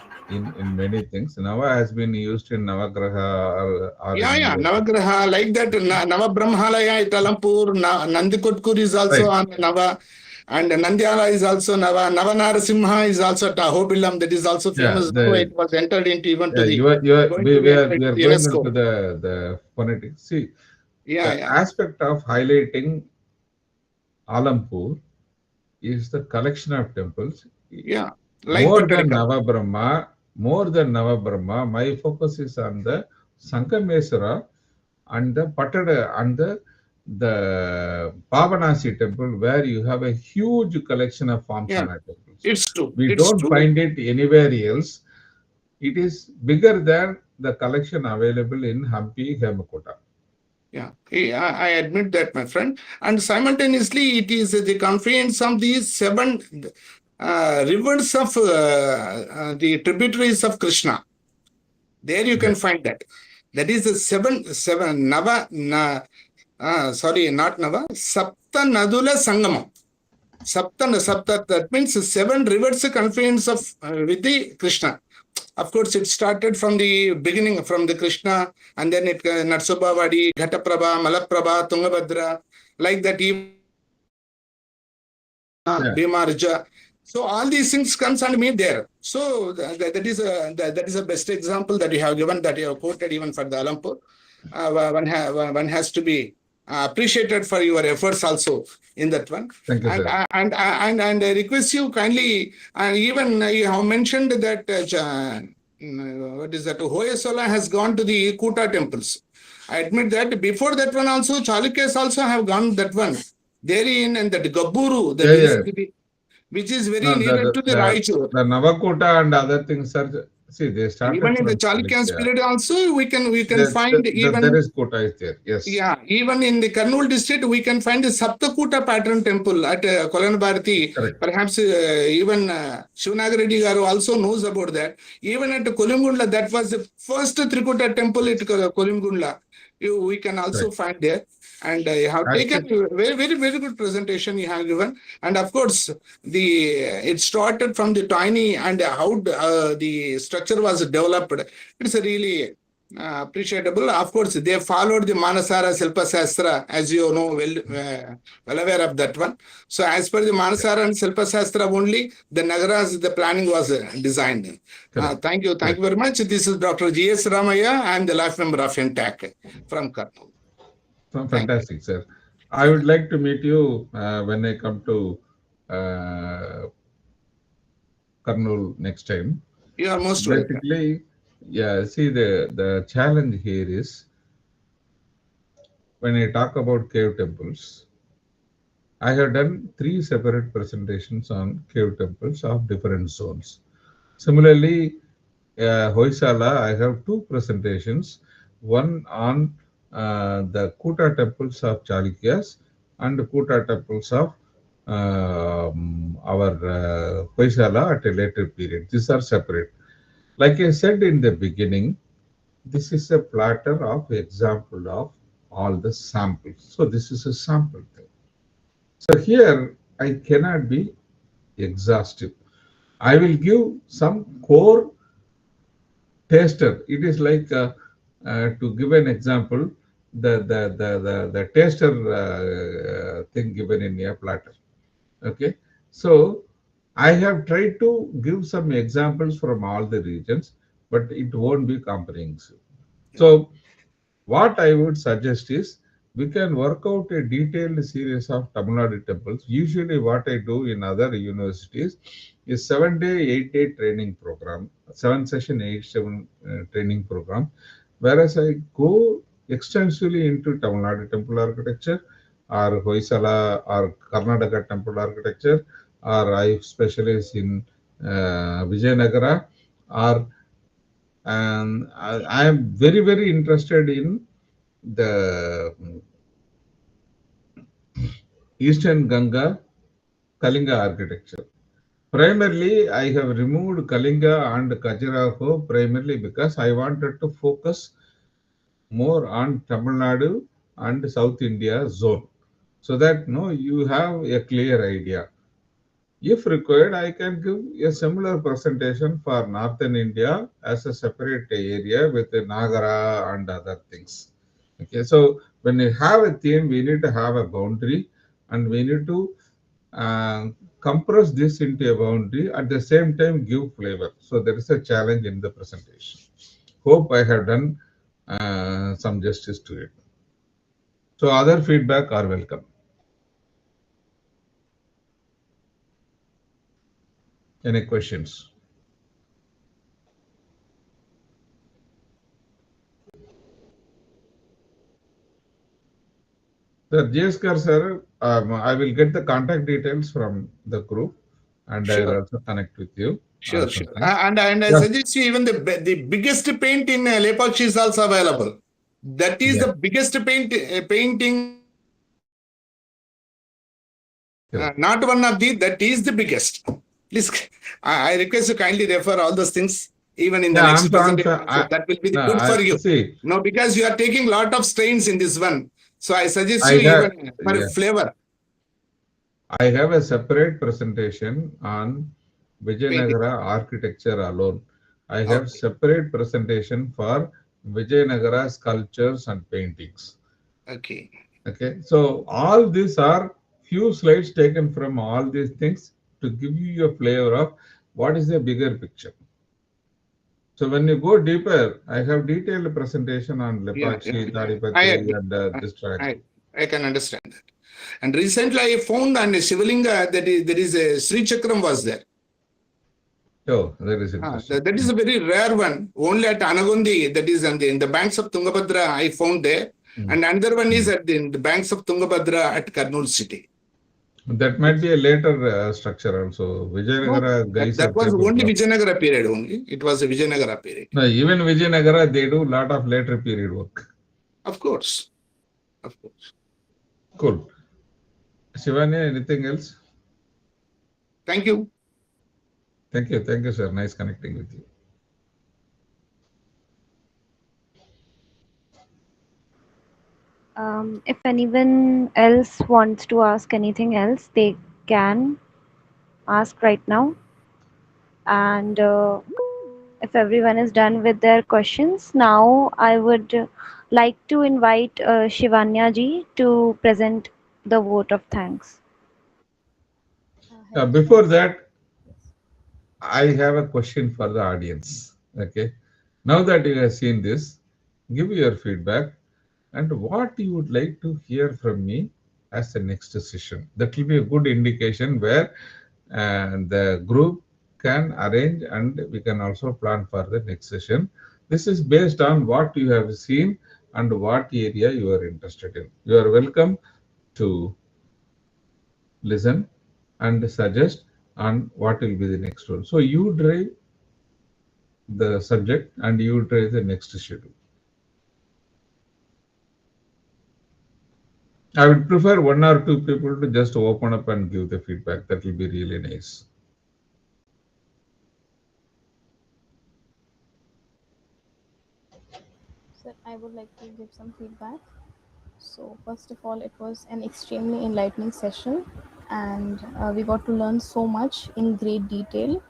many things. Nava has been used in Navagraha or Navagraha, like that. Navabrahmalaya at Alampur, Nandikotkur is also on Nava. And Nandyala is also Nava. Navanarasimha is also at Ahobilam, that is also famous. It was entered into even to the. We are going into the phonetics. See, the aspect of highlighting Alampur is the collection of temples. Like more than Navabrahma, my focus is on the Sankameswara and the Patada and the Pavanasi temple, where you have a huge collection of Vamsana temples. It's true. We don't find it anywhere else. It is bigger than the collection available in Hampi, Hemakota. I admit that, my friend. And simultaneously, it is the confluence of these 7 rivers of the tributaries of Krishna. There you can find that. That is the 7 Nava. Sorry, not Nava. Sapta Nadula Sangamam. Sapta. That means 7 rivers confluence of with the Krishna. Of course, it started from the beginning, from the Krishna, and then it Narsubhavadi, Ghataprabha, Malaprabha, Tungabhadra, like that. Even Bhimarja. So all these things comes and meet there. So that is a best example that you have given, that you have quoted even for the Alampur. One has to be appreciated for your efforts also in that one. Thank you, sir. And I request you kindly, even you have mentioned that what is that? Hoyesola has gone to the Kuta temples. I admit that before that one also Chalukyas also have gone that one. Therein and that Gabburu, which is very near to the Raichur. The Navakota and other things are. See, they started even in the Chalukyan period also we can find even there is Kota is there. Yes. Even in the Kurnool district we can find the Saptakuta pattern temple at Kolanbharati. Perhaps even Shivanagaredi Garu also knows about that. Even at Kolimgundla, that was the first Trikuta temple at Kolimgundla. We can also find there. And you have taken very, very, very good presentation you have given. And of course, it started from the tiny and how the structure was developed. It's really appreciable. Of course, they followed the Manasara Silpa Sastra, as you know, well aware of that one. So as per the Manasara and Silpa Sastra only, the Nagaras, the planning was designed. Thank you very much. This is Dr. G.S. Ramaya. I am the life member of NTAC from Kurnool. Fantastic, sir. I would like to meet you when I come to Kurnool next time. You are most welcome. Basically, see, the challenge here is when I talk about cave temples, I have done 3 separate presentations on cave temples of different zones. Similarly, Hoysala, I have 2 presentations, one on the Kuta temples of Chalukyas and the Kuta temples of our Hoysala at a later period. These are separate. Like I said in the beginning, this is a platter of example of all the samples. So this is a sample thing. So here I cannot be exhaustive. I will give some core taster. It is like to give an example, the taster thing given in a platter. Okay, so I have tried to give some examples from all the regions, but it won't be comprehensive. So what I would suggest is we can work out a detailed series of Tamil Nadu temples. Usually, what I do in other universities is 7 day, 8 day training program, 7 session, 8 7 training program. Whereas I go extensively into Tamil Nadu temple architecture, or Hoysala, or Karnataka temple architecture, or I specialize in Vijayanagara, or and I am very interested in the Eastern Ganga Kalinga architecture. Primarily, I have removed Kalinga and Khajuraho primarily because I wanted to focus more on Tamil Nadu and South India zone, so that no you have a clear idea. If required, I can give a similar presentation for Northern India as a separate area with the Nagara and other things. Okay, so when you have a theme, we need to have a boundary, and we need to compress this into a boundary, at the same time give flavor. So there is a challenge in the presentation. Hope I have done some justice to it. So other feedback are welcome. Any questions? Sir, JSKR sir, I will get the contact details from the group, and I will Sure, also connect with you. sure, sure. Sometimes. And I Yeah. suggest you even the biggest paint in Lepakshi is also available. That is Yeah. the biggest painting. Correct. Not one of the, that is the biggest. Please, I request you kindly refer all those things even in the Yeah, next presentation. So I, that will be no, good for I you. see. No, because you are taking lot of strains in this one. So I suggest I you have, even for yeah, flavor I have a separate presentation on painting. Vijayanagara architecture alone. I have Okay, separate presentation for Vijayanagara sculptures and paintings. okay. Okay, so all these are few slides taken from all these things to give you a flavor of what is the bigger picture. So when you go deeper, I have detailed presentation on Lepakshi, I Tadipatri, agree. and this triangle. I can understand that. And recently I found on Shivalinga that there is a Sri Chakram was there. Oh, that is interesting. That is a very rare one. Only at Anagundi, that is in the banks of Tungabhadra, I found there. And another one is at the banks of Tungabhadra at Kurnool city. That might be a later structure also. No, Vijayanagara guys that are was capable only of. Vijayanagara period only. It was a Vijayanagara period. No, even Vijayanagara, they do lot of later period work. Of course. Of course. Cool. Shivani, anything else? Thank you. Thank you, sir. Nice connecting with you. If anyone else wants to ask anything else, they can ask right now. And if everyone is done with their questions, now I would like to invite Shivanya ji to present the vote of thanks. Hello, Before friends. that, Yes. I have a question for the audience. Okay. Now that you have seen this, give your feedback and what you would like to hear from me as the next session. That will be a good indication where the group can arrange and we can also plan for the next session. This is based on what you have seen and what area you are interested in. You are welcome to listen and suggest on what will be the next one. So you drive the subject and you drive the next schedule. I would prefer one or two people to just open up and give the feedback. That will be really nice. Sir, I would like to give some feedback. So, first of all, it was an extremely enlightening session, and we got to learn so much in great detail.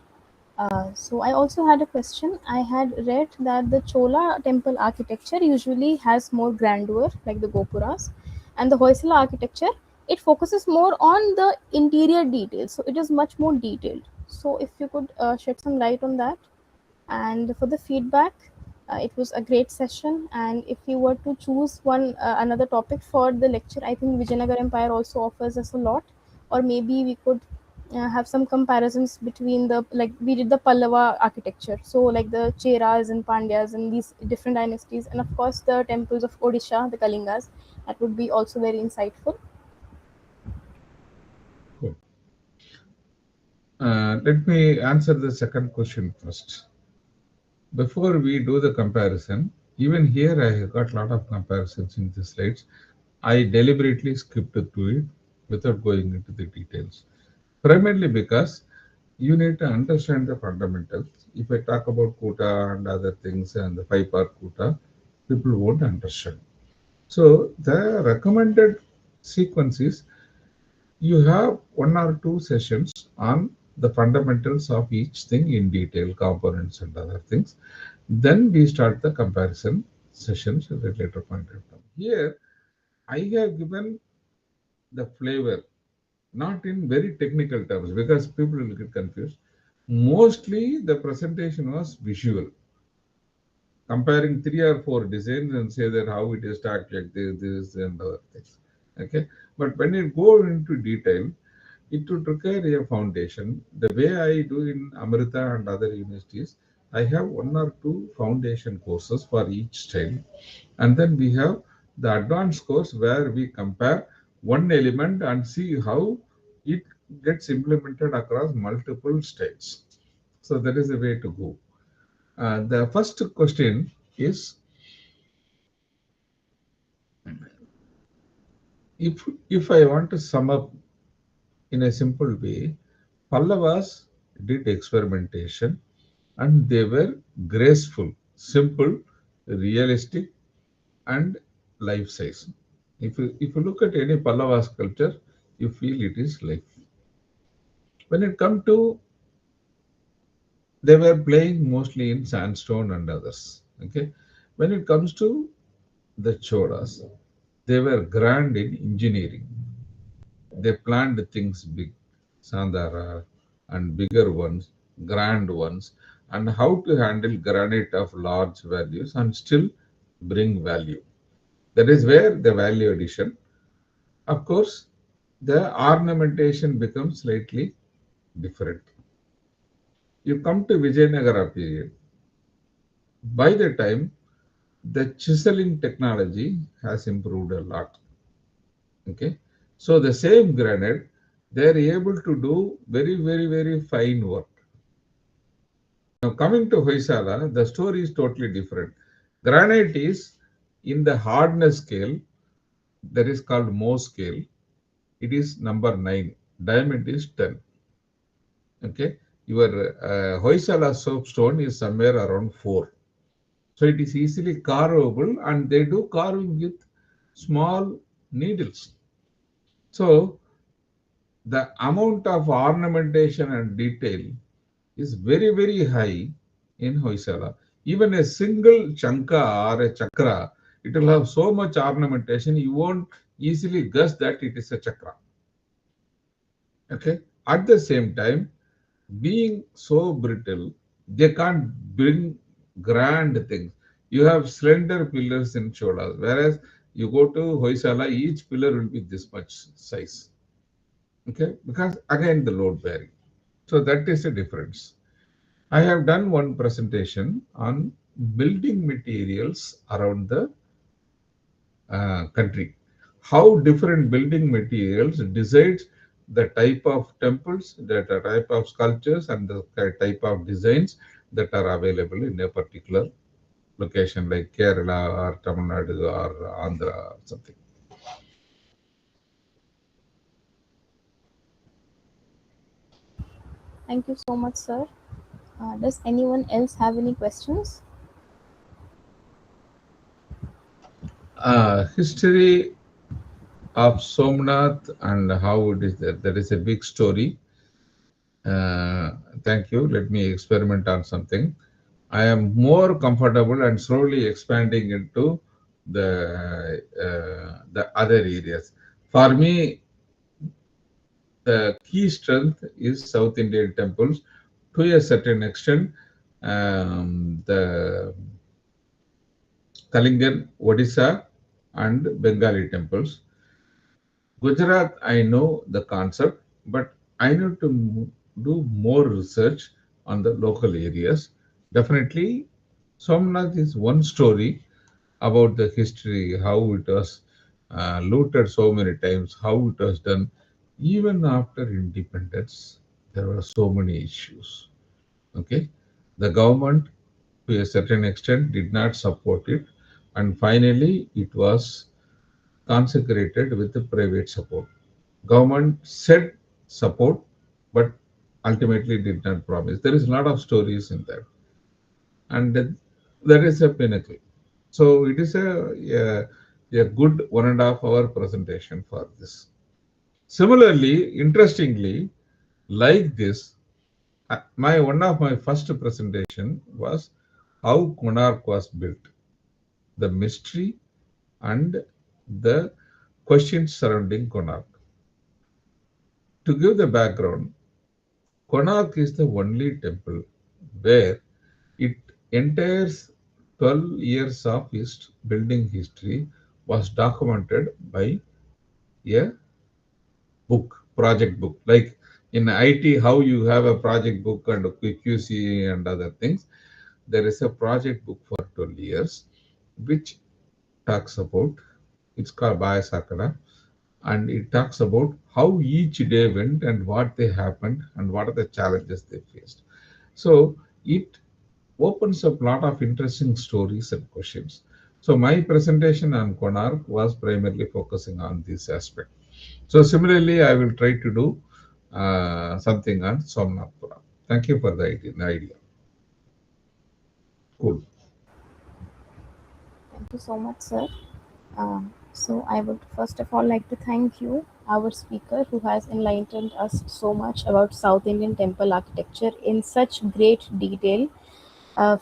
So I also had a question. I had read that the Chola temple architecture usually has more grandeur, like the gopuras, and the Hoysala architecture, it focuses more on the interior details. So it is much more detailed. So if you could shed some light on that. And for the feedback, it was a great session. And if you were to choose one another topic for the lecture, I think Vijayanagar Empire also offers us a lot. Or maybe we could have some comparisons between the, like we did the Pallava architecture, so like the Cheras and Pandyas and these different dynasties, and of course the temples of Odisha, the Kalingas. That would be also very insightful. Cool. Let me answer the second question first. Before we do the comparison, even here I got a lot of comparisons in the slides. I deliberately skipped through it without going into the details. Primarily because you need to understand the fundamentals. If I talk about Kuta and other things and the 5-part Kuta, people won't understand. So the recommended sequence is you have 1 or 2 sessions on the fundamentals of each thing in detail, components and other things. Then we start the comparison sessions at a later point in time. Here, I have given the flavor, not in very technical terms, because people will get confused. Mostly the presentation was visual, comparing 3 or 4 designs and say that how it is stacked like this and other things. Okay, but when you go into detail, it would require a foundation. The way I do in Amrita and other universities, I have 1 or 2 foundation courses for each style. And then we have the advanced course where we compare one element and see how it gets implemented across multiple styles. So that is the way to go. The first question is, if I want to sum up in a simple way, Pallavas did experimentation and they were graceful, simple, realistic, and life size. If you look at any Pallava sculpture, you feel it is life. When it comes to, they were playing mostly in sandstone and others. Okay, when it comes to the Cholas, they were grand in engineering. They planned things big, Sandara, and bigger ones, grand ones, and how to handle granite of large values and still bring value. That is where the value addition. Of course, the ornamentation becomes slightly different. You come to Vijayanagara period. By the time, the chiseling technology has improved a lot. Okay, so the same granite, they are able to do very, very, very fine work. Now, coming to Hoysala, the story is totally different. Granite is in the hardness scale, that is called Mohs scale. It is number 9. Diamond is 10. Okay, your Hoysala soapstone is somewhere around 4. So it is easily carvable, and they do carving with small needles. So the amount of ornamentation and detail is very, very high in Hoysala. Even a single chanka or a chakra, it will have so much ornamentation, you won't easily guess that it is a chakra. Okay. At the same time, being so brittle, they can't bring grand things. You have slender pillars in Cholas, whereas you go to Hoysala, each pillar will be this much size. Okay, because again the load bearing. So that is a difference. I have done one presentation on building materials around the country. How different building materials decides the type of temples, the type of sculptures, and the type of designs that are available in a particular location like Kerala or Tamil Nadu or Andhra or something. Thank you so much, sir. Does anyone else have any questions? History of Somnath and how it is there. That is a big story. Thank you. Let me experiment on something. I am more comfortable and slowly expanding into the other areas. For me, the key strength is South Indian temples to a certain extent. The Kalingan, Odisha, and Bengali temples. Gujarat, I know the concept, but I need to do more research on the local areas. Definitely, Somnath is one story about the history, how it was looted so many times, how it was done. Even after independence, there were so many issues. Okay, the government, to a certain extent, did not support it, and finally, it was consecrated with the private support. Government said support, but ultimately did not promise. There is a lot of stories in that, and that is a pinnacle. So it is a good 1.5 hour presentation for this. Similarly, interestingly, like this, my one of my first presentation was how Konark was built, the mystery and the questions surrounding Konark. To give the background, Konark is the only temple where it entire 12 years of its building history was documented by a book, project book. Like in IT, how you have a project book and a QC and other things, there is a project book for 12 years, which talks about, it's called Bayasakara, and it talks about how each day went and what they happened and what are the challenges they faced. So it opens up a lot of interesting stories and questions. So my presentation on Konark was primarily focusing on this aspect. So similarly, I will try to do something on Somnathpura. Thank you for the idea. Cool. Thank you so much, sir. So I would first of all like to thank you, our speaker, who has enlightened us so much about South Indian temple architecture in such great detail.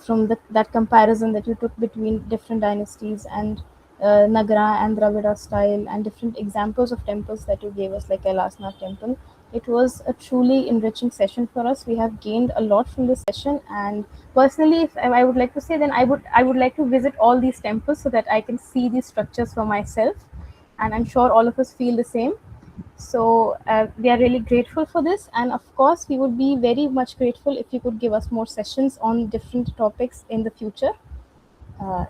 From that comparison that you took between different dynasties and Nagara and Dravida style and different examples of temples that you gave us, like Kailasnath temple. It was a truly enriching session for us. We have gained a lot from this session, and personally, if I would like to say, then I would like to visit all these temples so that I can see these structures for myself, and I'm sure all of us feel the same. So we are really grateful for this, and of course, we would be very much grateful if you could give us more sessions on different topics in the future.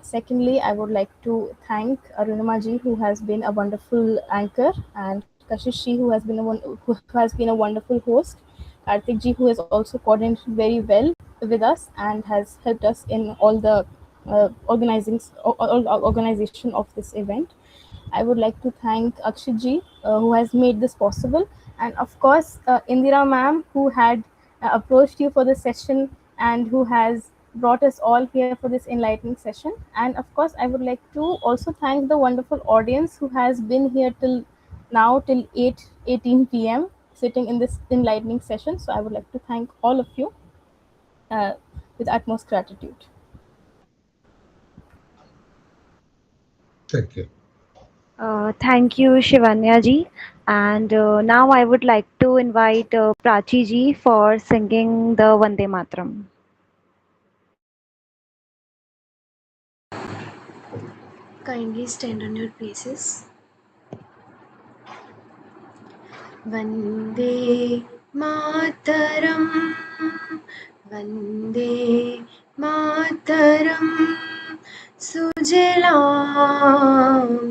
Secondly, I would like to thank Arunima ji, who has been a wonderful anchor, and Kashish ji, who has been a wonderful host. Karthik ji, who has also coordinated very well with us and has helped us in all the organization of this event. I would like to thank Akshit ji, who has made this possible, and of course, Indira ma'am, who had approached you for the session and who has brought us all here for this enlightening session. And of course, I would like to also thank the wonderful audience who has been here till now, till 8:18 p.m., sitting in this enlightening session. So I would like to thank all of you uh, with utmost gratitude. Thank you. Thank you, Shivanya ji. And now I would like to invite Prachi ji for singing the Vande Matram. Kindly stand on your places. Vande Mataram, Vande Mataram, Sujalam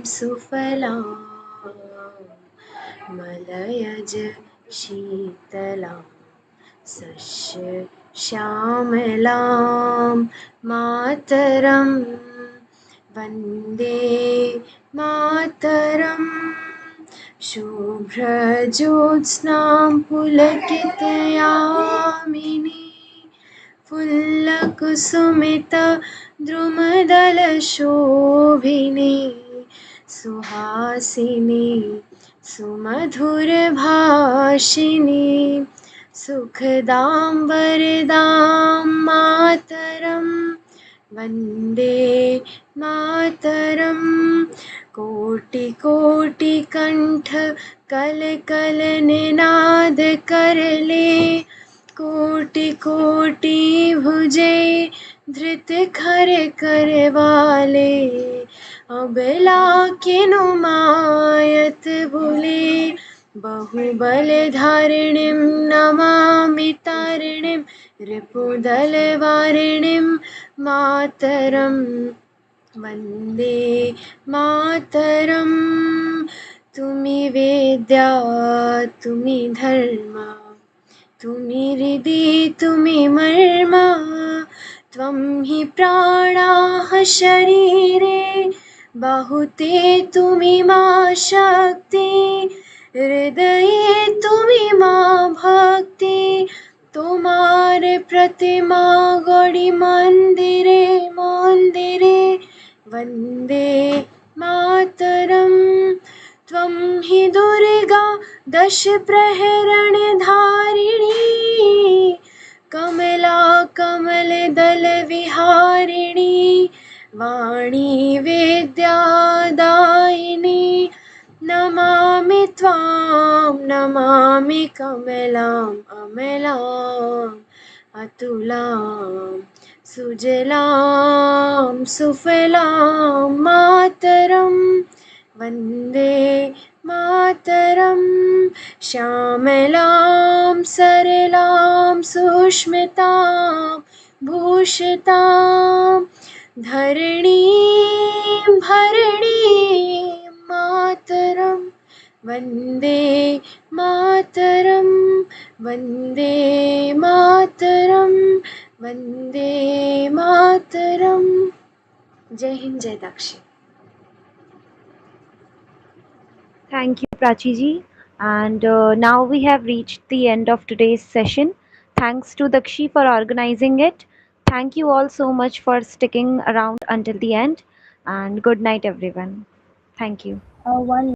Sufalam, Malayaj Sheetalam, Sasya Shyamalam, Mataram, Vande Mataram, Shubhrajyotsnam Pulakitayamini, Fullakusumita Drumadalashobhini, Suhasini Sumadhurabhashini, सुखदां वरदां मातरं वन्दे मातरं कोटिकोटिकण्ठ कलकलनिनाद करले कोटि कोटि भुजे धृत खर करवाले अबला किनु मायत भूले बहुबल धारिणीं नमामि तारिणीं रिपुदल वारिणीं मातरं वन्दे मातरं तुमि वेद्या तुमि धर्मा तुमि हृदि तुमि मर्मा त्वं हि प्राणाः शरीरे बाहुते तुमि मा शक्ति हृदये तुमि मा भक्ति তোমার प्रतिमा गौड़ी मंदिरे मंदिरे वन्दे मातरं त्वं हि दुर्गा दश प्रहरण धारिणी कमला कमल दल विहारिणी वाणी विद्यादायिनी नमामि त्वां नमामि कमलाम् अमलाम् अतुलां सुजलां सुफलां मातरं वन्दे मातरं श्यामलां सरलां सुष्मितां भूषितां धरणीं भरणीं मातरं वन्दे मातरं वन्दे मातरं वन्दे मातरं जय हिंद जय Dakshi Thank you, Prachi ji. And now we have reached the end of today's session. Thanks to Dakshi for organizing it. Thank you all so much for sticking around until the end. And good night, everyone. Thank you. One